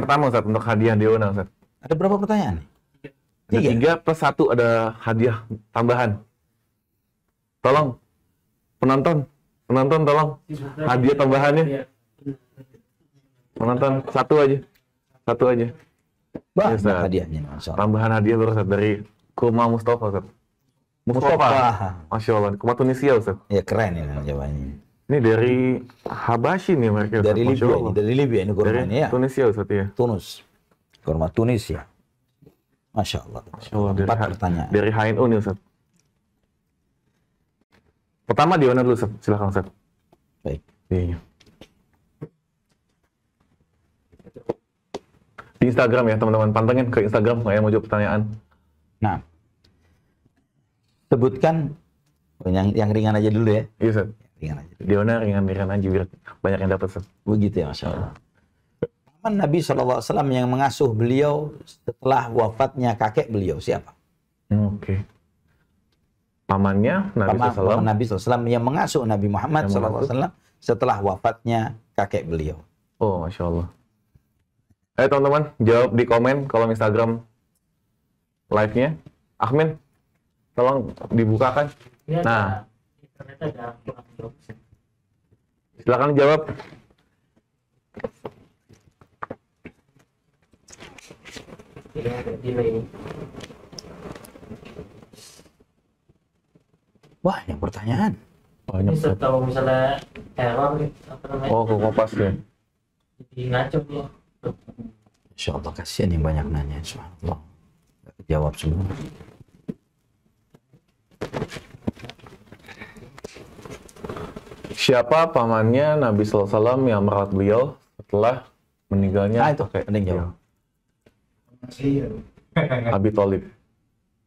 [SPEAKER 1] pertama Ustaz untuk hadiah Deona Ustaz.
[SPEAKER 2] Ada berapa pertanyaan nih?
[SPEAKER 1] Ada 3 plus 1 ada hadiah tambahan. Tolong penonton tolong hadiah tambahannya. Penonton satu aja.
[SPEAKER 2] Bah,
[SPEAKER 1] Yes, Ustaz.
[SPEAKER 2] hadiahnya. Masya Allah.
[SPEAKER 1] Tambahan hadiah baru Ustaz dari Kurma Mustafa Ustaz. Mustafa. Masya Allah. Kurma Tunisia Ustaz.
[SPEAKER 2] Ya keren ini jawabannya.
[SPEAKER 1] Ini dari Habashi nih mereka.
[SPEAKER 2] Dari
[SPEAKER 1] Masya
[SPEAKER 2] Libya
[SPEAKER 1] Allah.
[SPEAKER 2] ini, dari Libya ini kurma
[SPEAKER 1] Dari
[SPEAKER 2] ini ya.
[SPEAKER 1] Tunisia Ustaz ya.
[SPEAKER 2] Tunus. Kurma Tunisia. Masya Allah.
[SPEAKER 1] Masya Allah.
[SPEAKER 2] 4 pertanyaan.
[SPEAKER 1] Dari HNU nih Ustaz. Pertama Deona dulu Ustaz. Silakan Ustaz.
[SPEAKER 2] Baik.
[SPEAKER 1] Iya. Di Instagram ya teman-teman, pantengin ke Instagram yang mau jawab pertanyaan.
[SPEAKER 2] Nah, sebutkan yang ringan aja dulu ya.
[SPEAKER 1] Iya Ustaz.
[SPEAKER 2] Ringan aja.
[SPEAKER 1] Deona ringan aja biar banyak yang dapat Ustaz.
[SPEAKER 2] Begitu ya, Masya Allah. paman Nabi SAW yang mengasuh beliau setelah wafatnya kakek beliau siapa?
[SPEAKER 1] Oke. Pamannya Nabi
[SPEAKER 2] Paman
[SPEAKER 1] SAW.
[SPEAKER 2] Nabi SAW yang mengasuh Nabi Muhammad SAW setelah wafatnya kakek beliau.
[SPEAKER 1] Oh, Masya Allah. Ayo teman-teman, jawab di komen kolom Instagram live-nya. Ahmin, tolong dibukakan.
[SPEAKER 3] Ya,
[SPEAKER 1] Nah,
[SPEAKER 3] ternyata ada kurang jawab.
[SPEAKER 1] silakan jawab.
[SPEAKER 3] Tidak ada delay.
[SPEAKER 2] Wah, yang pertanyaan.
[SPEAKER 1] Banyak.
[SPEAKER 3] Ini setahu misalnya error apa namanya?
[SPEAKER 1] Oh, ke Kompas ya.
[SPEAKER 3] Jadi ngaco dia.
[SPEAKER 2] Insya Allah kasihan yang banyak nanya. Subhanallah. Nggak kejawab semua.
[SPEAKER 1] Siapa pamannya Nabi SAW yang merawat beliau setelah meninggalnya?
[SPEAKER 2] Itu penting jawab.
[SPEAKER 1] Abi Thalib.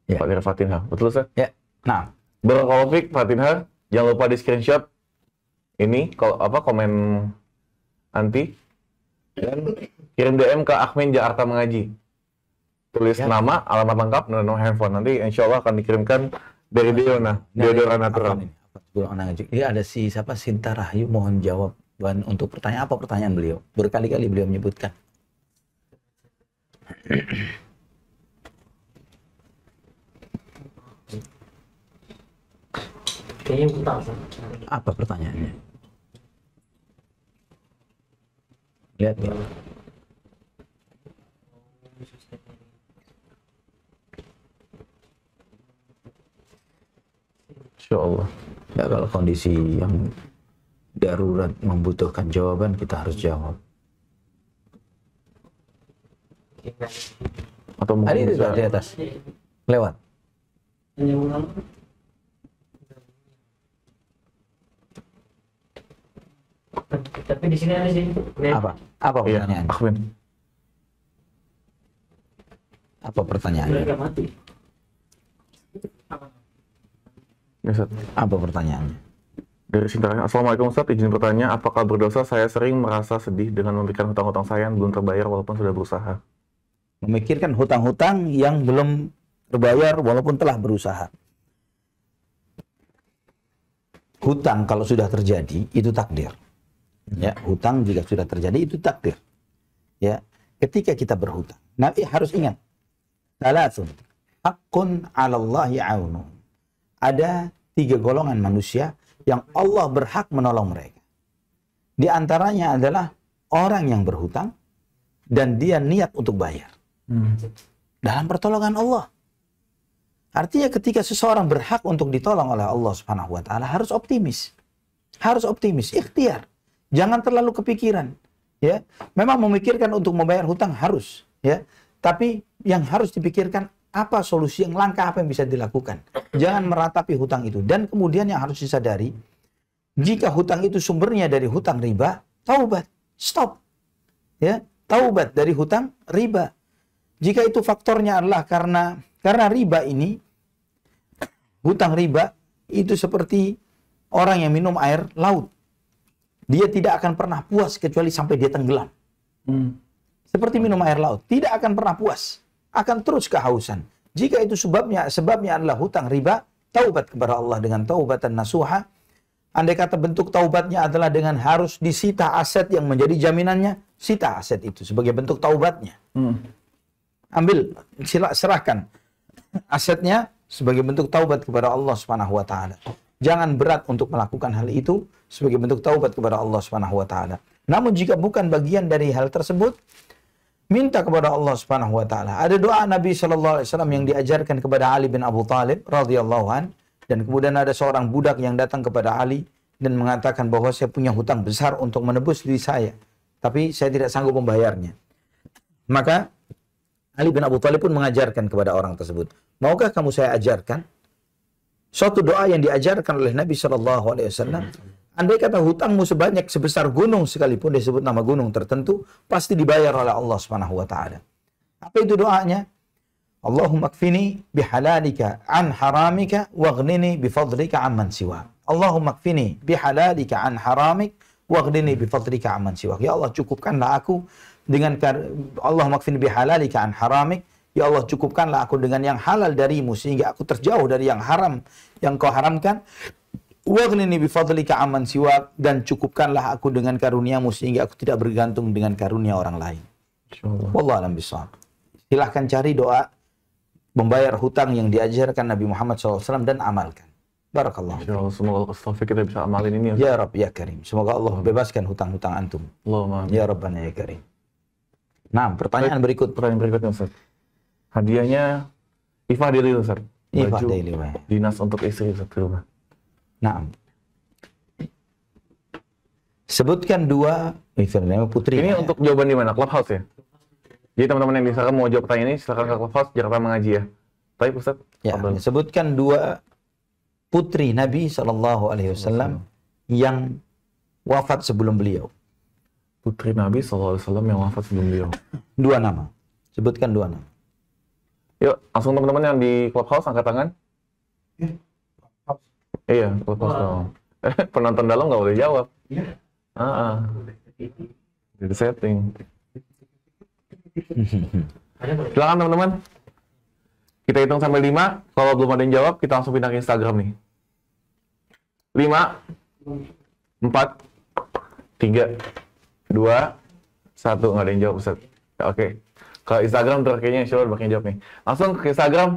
[SPEAKER 2] Ya.
[SPEAKER 1] Pak Fatinha. Betul, Ustaz?
[SPEAKER 2] Ya. Nah,
[SPEAKER 1] Barakallahu fiik, Fatinha. Jangan lupa di screenshot ini kalau komen anti dan kirim DM ke Ahmin Jakarta Mengaji. Tulis
[SPEAKER 2] Ya.
[SPEAKER 1] nama, alamat lengkap, dan nomor handphone. Nanti insya Allah akan dikirimkan dari Deona, Deodora Natural.
[SPEAKER 2] Ini ada siapa Sinta Rahayu, mohon jawab untuk pertanyaan apa pertanyaan beliau. Berkali-kali beliau menyebutkan.
[SPEAKER 3] Kayaknya utang sih.
[SPEAKER 2] Apa pertanyaannya? Lihat ya.
[SPEAKER 1] Insya Allah.
[SPEAKER 2] Ya kalau kondisi yang darurat membutuhkan jawaban, kita harus jawab.
[SPEAKER 1] Atau mungkin
[SPEAKER 2] Tadi itu
[SPEAKER 1] bisa
[SPEAKER 2] di atas. Lewat.
[SPEAKER 3] Hanya ulang. Tapi di sini ada sih.
[SPEAKER 2] Apa? Apa
[SPEAKER 1] Iya,
[SPEAKER 2] pertanyaannya?
[SPEAKER 1] Ahmin.
[SPEAKER 2] Apa pertanyaannya?
[SPEAKER 3] Mereka mati.
[SPEAKER 1] Ya, Ustaz.
[SPEAKER 2] Apa pertanyaannya?
[SPEAKER 1] Dari Sinta, Assalamualaikum Ustaz, izin bertanya, apakah berdosa saya sering merasa sedih dengan memikirkan hutang-hutang saya yang belum terbayar walaupun sudah berusaha?
[SPEAKER 2] Memikirkan hutang-hutang yang belum terbayar walaupun telah berusaha. Hutang kalau sudah terjadi itu takdir. Ya, hutang jika sudah terjadi itu takdir. Ya, ketika kita berhutang, Nabi harus ingat. Salatun haqqun 'alallahi 'aunu. Ada 3 golongan manusia yang Allah berhak menolong mereka. Di antaranya adalah orang yang berhutang dan dia niat untuk bayar. Dalam pertolongan Allah. Artinya ketika seseorang berhak untuk ditolong oleh Allah Subhanahu wa taala harus optimis. Harus optimis, ikhtiar. Jangan terlalu kepikiran, ya. Memang memikirkan untuk membayar hutang harus, ya. Tapi yang harus dipikirkan apa solusi yang langkah apa yang bisa dilakukan. Jangan meratapi hutang itu. Dan kemudian yang harus disadari, jika hutang itu sumbernya dari hutang riba, taubat, stop. Ya, taubat dari hutang riba. Jika itu faktornya adalah karena riba ini, hutang riba itu seperti orang yang minum air laut. Dia tidak akan pernah puas kecuali sampai dia tenggelam. Seperti minum air laut, tidak akan pernah puas, akan terus kehausan. Jika itu sebabnya adalah hutang riba, taubat kepada Allah dengan taubatan nasuha. Andai kata bentuk taubatnya adalah dengan harus disita aset yang menjadi jaminannya, sita aset itu sebagai bentuk taubatnya. Ambil, serahkan asetnya sebagai bentuk taubat kepada Allah Subhanahu wa taala. Jangan berat untuk melakukan hal itu sebagai bentuk taubat kepada Allah Subhanahu wa taala. Namun jika bukan bagian dari hal tersebut, minta kepada Allah Subhanahu wa taala. Ada doa Nabi sallallahu alaihi wasallam yang diajarkan kepada Ali bin Abu Thalib radhiyallahu an, dan kemudian ada seorang budak yang datang kepada Ali dan mengatakan bahwa saya punya hutang besar untuk menebus diri saya, tapi saya tidak sanggup membayarnya. Maka Ali bin Abu Thalib pun mengajarkan kepada orang tersebut, maukah kamu saya ajarkan suatu doa yang diajarkan oleh Nabi Shallallahu Alaihi Wasallam? Andai kata hutangmu sebesar gunung sekalipun, disebut nama gunung tertentu, pasti dibayar oleh Allah Subhanahu Wa Taala. Apa itu doanya? Allahumma kfini bihalalika an haramika waghnini bifadlika amman siwa. Allahumma kfini bihalalika an haramik waghnini bifadlika amman siwa. Ya Allah, cukupkanlah aku Allah makfin bihalalika an haramik. Ya Allah, cukupkanlah aku dengan yang halal darimu sehingga aku terjauh dari yang haram yang kau haramkan. Waghnini bifadlika amman siwak, dan cukupkanlah aku dengan karuniamu sehingga aku tidak bergantung dengan karunia orang lain.
[SPEAKER 1] Insyaallah.
[SPEAKER 2] Wallahu a'lam bishawab. Silahkan cari doa membayar hutang yang diajarkan Nabi Muhammad SAW dan amalkan. Barakallah.
[SPEAKER 1] Insyaallah, semoga Taufik kita bisa amalin ini.
[SPEAKER 2] Ya Rabb ya Karim. Semoga Allah bebaskan hutang-hutang antum.
[SPEAKER 1] Allahumma amin.
[SPEAKER 2] Ya Rabbana ya Karim. Nah, pertanyaan berikut.
[SPEAKER 1] Pertanyaan berikutnya, Ustaz. Hadiahnya Ifa Daily, Ustaz.
[SPEAKER 2] Ifa
[SPEAKER 1] Baju
[SPEAKER 2] Daily, Pak.
[SPEAKER 1] dinas untuk istri, Ustaz, di rumah.
[SPEAKER 2] Nah. Sebutkan dua putri.
[SPEAKER 1] Ini untuk jawaban di mana? Clubhouse ya? Jadi teman-teman yang misalkan mau jawab pertanyaan ini, silakan ke Clubhouse Jakarta Mengaji ya. Baik, Ustaz.
[SPEAKER 2] Ya,
[SPEAKER 1] Fadhal.
[SPEAKER 2] sebutkan dua putri Nabi SAW yang wafat sebelum beliau.
[SPEAKER 1] Putri Nabi SAW yang wafat sebelum beliau.
[SPEAKER 2] Dua nama. Sebutkan dua nama.
[SPEAKER 1] Yuk, langsung teman-teman yang di Clubhouse angkat tangan. Iya, Clubhouse dong. Penonton dalam nggak boleh jawab. Jadi setting. Silakan teman-teman. Kita hitung sampai 5. Kalau belum ada yang jawab, kita langsung pindah ke Instagram nih. 5, 4, 3, 2, 1. Nggak ada yang jawab, Ustaz. Ya, oke. Ke Instagram tuh kayaknya insya Allah banyak yang jawab nih. Langsung ke Instagram.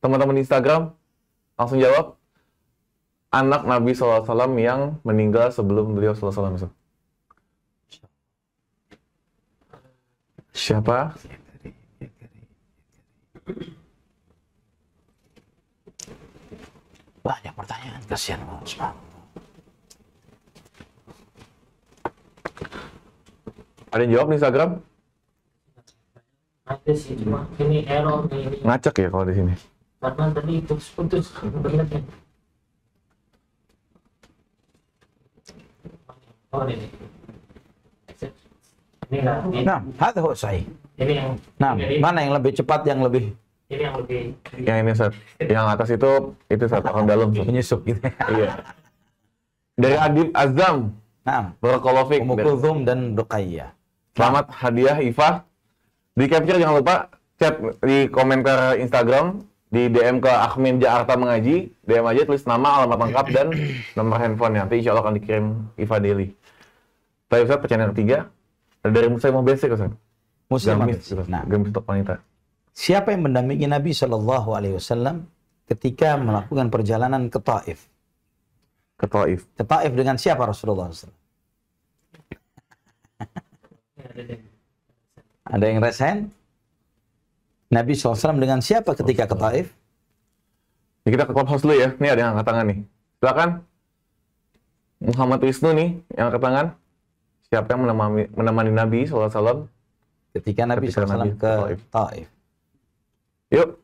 [SPEAKER 1] Teman-teman di Instagram, langsung jawab. Anak Nabi SAW yang meninggal sebelum beliau SAW. Ustaz. Siapa?
[SPEAKER 2] Banyak pertanyaan, kasihan banget.
[SPEAKER 1] Ada yang jawab di Instagram?
[SPEAKER 3] Ada sih, cuma ini error nih.
[SPEAKER 1] Ngacak ya kalau di sini.
[SPEAKER 3] Karena tadi putus berlihatnya. Oh ini. Ini lah.
[SPEAKER 2] Nah, hadza huwa sahih.
[SPEAKER 3] Ini yang.
[SPEAKER 2] Nah, mana yang lebih cepat, yang lebih
[SPEAKER 3] Ini yang lebih.
[SPEAKER 1] Yang ini, Ustaz. Yang atas itu Ustaz, orang dalam. Ustaz.
[SPEAKER 2] menyusup gitu?
[SPEAKER 1] Iya. Dari Adib Azam.
[SPEAKER 2] Nah,
[SPEAKER 1] Barakallahu fiik.
[SPEAKER 2] Ummu Kulthum dan Ruqayyah.
[SPEAKER 1] Selamat hadiah Ifa. Di capture jangan lupa chat di komentar Instagram, di DM ke admin Jakarta Mengaji, DM aja tulis nama, alamat lengkap dan nomor handphone. Nanti insya Allah akan dikirim Ifa Daily. Baik Ustaz, pertanyaan ketiga dari Muslimah Basic Ustaz.
[SPEAKER 2] Muslimah
[SPEAKER 1] Gamis,
[SPEAKER 2] Basic.
[SPEAKER 1] Ustaz.
[SPEAKER 2] Nah,
[SPEAKER 1] Gamis untuk wanita.
[SPEAKER 2] siapa yang mendampingi Nabi SAW ketika melakukan perjalanan ke Taif?
[SPEAKER 1] Ke Taif.
[SPEAKER 2] Ke Taif dengan siapa Rasulullah SAW? Ada yang resen? Nabi SAW dengan siapa ketika ke Taif?
[SPEAKER 1] Ini kita ke Clubhouse dulu ya. Nih ada yang angkat tangan nih. Silakan. Muhammad Wisnu nih yang angkat tangan. Siapa yang menemani Nabi SAW?
[SPEAKER 2] Ketika Nabi
[SPEAKER 1] Ketika Nabi
[SPEAKER 2] SAW ke Taif.
[SPEAKER 1] Yuk.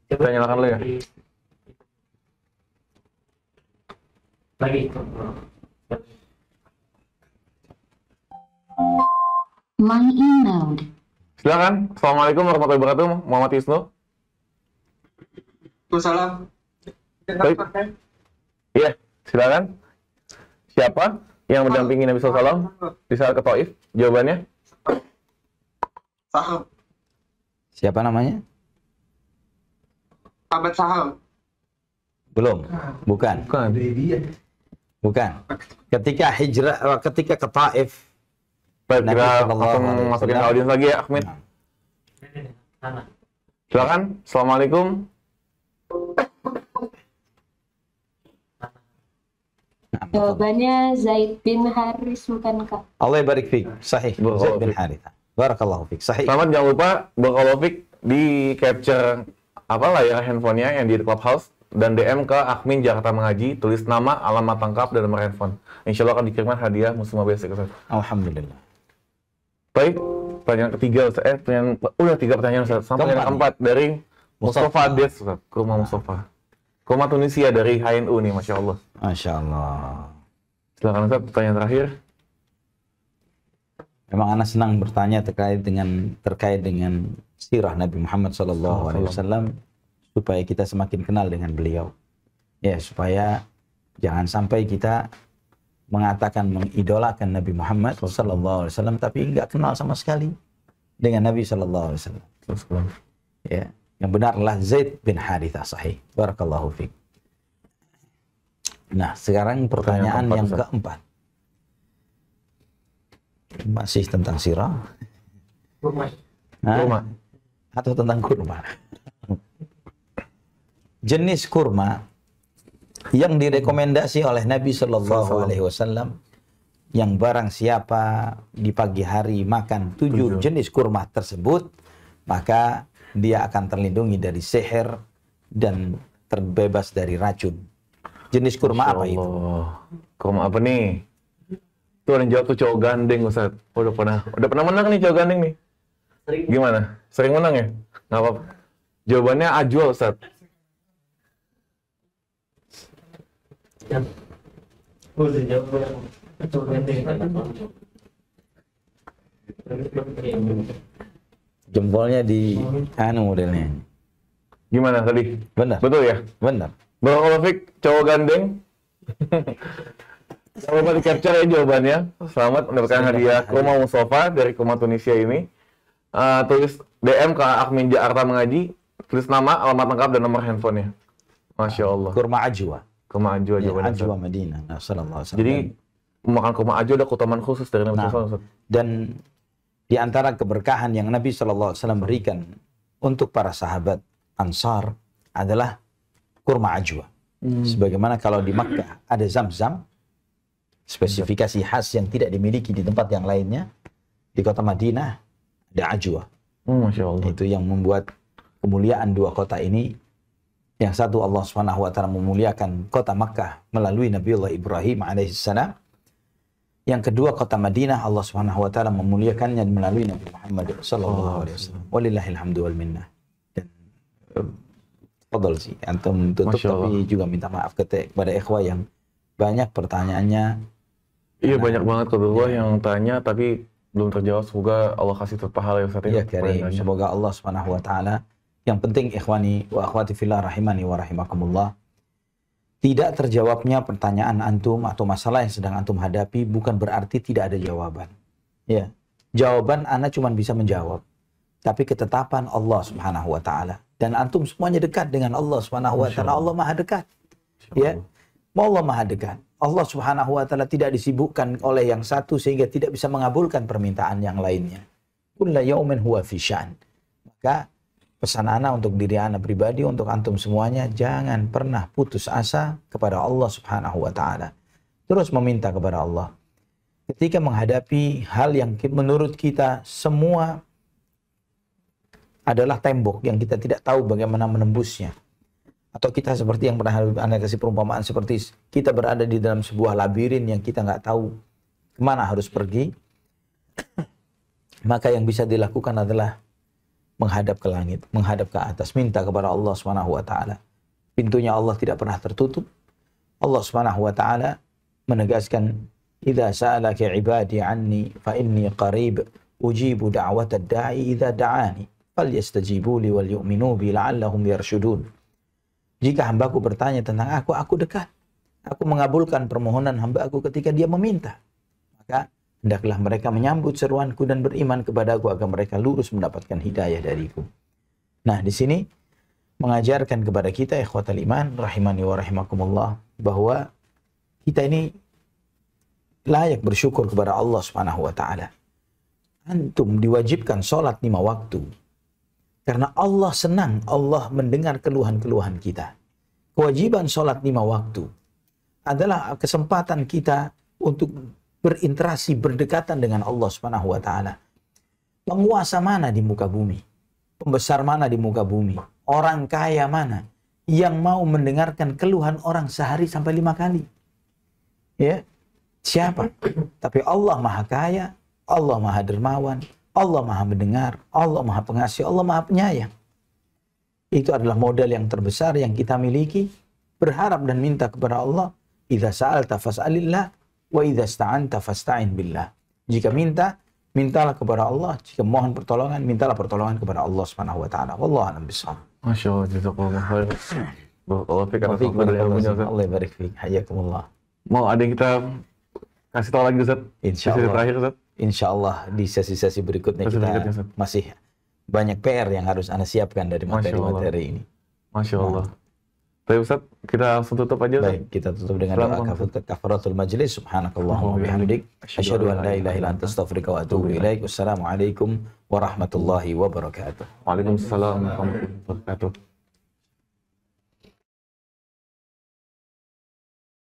[SPEAKER 1] Kita nyalakan dulu ya.
[SPEAKER 3] Lagi.
[SPEAKER 4] My email.
[SPEAKER 1] Silakan. Assalamualaikum warahmatullahi wabarakatuh. Muhammad Wisnu.
[SPEAKER 5] Waalaikumsalam.
[SPEAKER 1] Baik. Iya, silakan. Siapa yang mendampingi Nabi SAW di saat ke Taif? Jawabannya?
[SPEAKER 5] Sahal.
[SPEAKER 2] Siapa namanya?
[SPEAKER 5] Sahabat Sahal.
[SPEAKER 2] Belum. Bukan.
[SPEAKER 1] Bukan.
[SPEAKER 2] Bukan. Ketika hijrah, ketika ke Taif.
[SPEAKER 1] Baik,
[SPEAKER 2] Nabi
[SPEAKER 1] kita
[SPEAKER 2] sallallahu
[SPEAKER 1] langsung
[SPEAKER 2] alaihi
[SPEAKER 1] masukin
[SPEAKER 2] wasallam.
[SPEAKER 1] audiens lagi ya, Ahmed.
[SPEAKER 3] Sana.
[SPEAKER 1] Silakan. Assalamualaikum.
[SPEAKER 4] Jawabannya Zaid bin Haris bukan Kak?
[SPEAKER 2] Allah barik fiik. Sahih.
[SPEAKER 1] Barakallahu
[SPEAKER 2] Zaid bin
[SPEAKER 1] fiik.
[SPEAKER 2] Haritha. Barakallahu fiik. Sahih.
[SPEAKER 1] Selamat, jangan lupa Bakalofik di capture apa layar handphonenya yang di Clubhouse dan DM ke admin Jakarta Mengaji, tulis nama, alamat lengkap dan nomor handphone. Insya Allah akan dikirimkan hadiah Muslimah Basic Ustaz.
[SPEAKER 2] Alhamdulillah.
[SPEAKER 1] Baik, pertanyaan ketiga Ustaz. Udah 3 pertanyaan Ustaz. Sampai yang keempat dari Mustafa Des Ustaz. Ke rumah Mustafa. Ke rumah Tunisia dari HNU nih, Masya Allah.
[SPEAKER 2] Masya Allah.
[SPEAKER 1] Silakan Ustaz, pertanyaan terakhir.
[SPEAKER 2] Memang anak senang bertanya terkait dengan sirah Nabi Muhammad SAW supaya kita semakin kenal dengan beliau. Ya, supaya jangan sampai kita mengatakan mengidolakan Nabi Muhammad sallallahu alaihi wasallam tapi nggak kenal sama sekali dengan Nabi sallallahu alaihi wasallam. Ya, yang benar adalah Zaid bin Harithah sahih. Barakallahu fiik. Nah, sekarang pertanyaan yang keempat. Masih tentang sirah?
[SPEAKER 3] Kurma.
[SPEAKER 1] Kurma.
[SPEAKER 2] Atau tentang kurma? Jenis kurma yang direkomendasi oleh Nabi Shallallahu Alaihi Wasallam, yang barang siapa di pagi hari makan 7 jenis kurma tersebut, maka dia akan terlindungi dari sihir dan terbebas dari racun. Jenis kurma apa itu?
[SPEAKER 1] Kurma apa nih? Tuh yang jawab tuh cowok gandeng, Ustaz. Udah pernah menang nih cowok gandeng nih. Gimana? Sering menang ya? Nggak apa-apa. Jawabannya Ajwa, Ustaz.
[SPEAKER 3] Udah jawab yang coba ganti.
[SPEAKER 2] Jempolnya di modelnya.
[SPEAKER 1] Gimana tadi?
[SPEAKER 2] Benar.
[SPEAKER 1] Betul ya?
[SPEAKER 2] Benar.
[SPEAKER 1] Barakallahu fiik, cowok gandeng. Jangan lupa di capture ya jawabannya. Selamat mendapatkan hadiah Kurma Mustafa dari Kurma Tunisia ini. Tulis DM ke admin Jakarta Mengaji, tulis nama, alamat lengkap dan nomor handphonenya. Masya Allah.
[SPEAKER 2] Kurma Ajwa.
[SPEAKER 1] Kurma Ajwa
[SPEAKER 2] Ya,
[SPEAKER 1] jawabannya.
[SPEAKER 2] Ajwa Madinah. Nah, sallallahu alaihi wasallam.
[SPEAKER 1] Jadi makan kurma Ajwa ada keutamaan khusus dari Nabi SAW.
[SPEAKER 2] Dan di antara keberkahan yang Nabi sallallahu alaihi wasallam berikan untuk para sahabat Ansar adalah kurma Ajwa. Sebagaimana kalau di Makkah ada Zam-Zam, spesifikasi khas yang tidak dimiliki di tempat yang lainnya, di kota Madinah ada Ajwa.
[SPEAKER 1] Masya Allah.
[SPEAKER 2] Itu yang membuat kemuliaan dua kota ini. Yang satu, Allah Subhanahu wa taala memuliakan kota Makkah melalui Nabiullah Ibrahim alaihissalam. Yang kedua, kota Madinah, Allah Subhanahu wa taala memuliakannya melalui Nabi Muhammad sallallahu alaihi wasallam. Walillahil hamdu wal minnah. Dan fadhal sih antum tutup, tapi juga minta maaf kepada ikhwah yang banyak pertanyaannya.
[SPEAKER 1] Iya, banyak banget kedua yang tanya tapi belum terjawab. Semoga Allah kasih pahala ya Ustaz.
[SPEAKER 2] Iya, karim. Semoga Allah Subhanahu wa taala. Yang penting ikhwani wa akhwati fillah rahimani wa rahimakumullah, tidak terjawabnya pertanyaan antum atau masalah yang sedang antum hadapi bukan berarti tidak ada jawaban. Ya. Jawaban ana cuma bisa menjawab, tapi ketetapan Allah Subhanahu wa taala, dan antum semuanya dekat dengan Allah Subhanahu wa taala. Allah Maha dekat. Ya. Allah Maha dekat. Allah Subhanahu wa taala tidak disibukkan oleh yang satu sehingga tidak bisa mengabulkan permintaan yang lainnya. Kullu yaumin huwa fi sya'n. Maka pesan ana untuk diri ana pribadi, untuk antum semuanya, jangan pernah putus asa kepada Allah Subhanahu wa taala. Terus meminta kepada Allah. Ketika menghadapi hal yang menurut kita semua adalah tembok yang kita tidak tahu bagaimana menembusnya. Atau kita seperti yang pernah ana kasih perumpamaan, seperti kita berada di dalam sebuah labirin yang kita nggak tahu kemana harus pergi. Maka yang bisa dilakukan adalah menghadap ke langit, menghadap ke atas, minta kepada Allah Subhanahu wa taala. Pintunya Allah tidak pernah tertutup. Allah Subhanahu wa taala menegaskan, "Idza sa'alaka 'ibadi 'anni fa inni qarib ujibu da'watad da'i idza da'ani falyastajibu li wal yu'minu bi la'allahum yarshudun." Jika hambaku bertanya tentang aku dekat. Aku mengabulkan permohonan hamba-aku ketika dia meminta. Maka hendaklah mereka menyambut seruanku dan beriman kepadaku agar mereka lurus mendapatkan hidayah dariku. Nah, di sini mengajarkan kepada kita ikhwatal iman rahimani wa rahimakumullah bahwa kita ini layak bersyukur kepada Allah Subhanahu wa taala. Antum diwajibkan sholat 5 waktu. Karena Allah senang, Allah mendengar keluhan-keluhan kita. Kewajiban sholat 5 waktu adalah kesempatan kita untuk berinteraksi, berdekatan dengan Allah Subhanahu wa taala. Penguasa mana di muka bumi? Pembesar mana di muka bumi? Orang kaya mana yang mau mendengarkan keluhan orang sehari sampai 5 kali? Ya. Siapa? Tapi Allah Maha Kaya, Allah Maha Dermawan, Allah Maha Mendengar, Allah Maha Pengasih, Allah Maha Penyayang. Itu adalah modal yang terbesar yang kita miliki. Berharap dan minta kepada Allah. Idza sa'alta fas'alillah wa idza ista'anta fasta'in billah. Jika minta, mintalah kepada Allah. Jika mohon pertolongan, mintalah pertolongan kepada Allah Subhanahu wa taala. Wallahu a'lam bishawab.
[SPEAKER 1] Masya Allah, jazakallah khair. Allah barik
[SPEAKER 2] Allah barik fiik. Hayakumullah.
[SPEAKER 1] Mau ada yang kita kasih tahu lagi Ustaz.
[SPEAKER 2] Insya
[SPEAKER 1] Sesi
[SPEAKER 2] Allah.
[SPEAKER 1] terakhir Ustaz.
[SPEAKER 2] Insya Allah di sesi-sesi berikutnya
[SPEAKER 1] Sesi
[SPEAKER 2] kita
[SPEAKER 1] berikutnya, Ustaz.
[SPEAKER 2] masih banyak PR yang harus Anda siapkan dari
[SPEAKER 1] Masya Allah.
[SPEAKER 2] materi-materi ini.
[SPEAKER 1] Masya Allah. Tapi Ustaz, kita langsung tutup aja Ustaz.
[SPEAKER 2] Baik, kita tutup dengan doa
[SPEAKER 1] Assalamualaikum.
[SPEAKER 2] kafaratul majlis. Subhanakallahumma wa bihamdik, asyhadu an la ilaha illa anta astaghfiruka wa atubu ilaik. Wassalamualaikum warahmatullahi wabarakatuh.
[SPEAKER 1] Waalaikumsalam warahmatullahi wabarakatuh.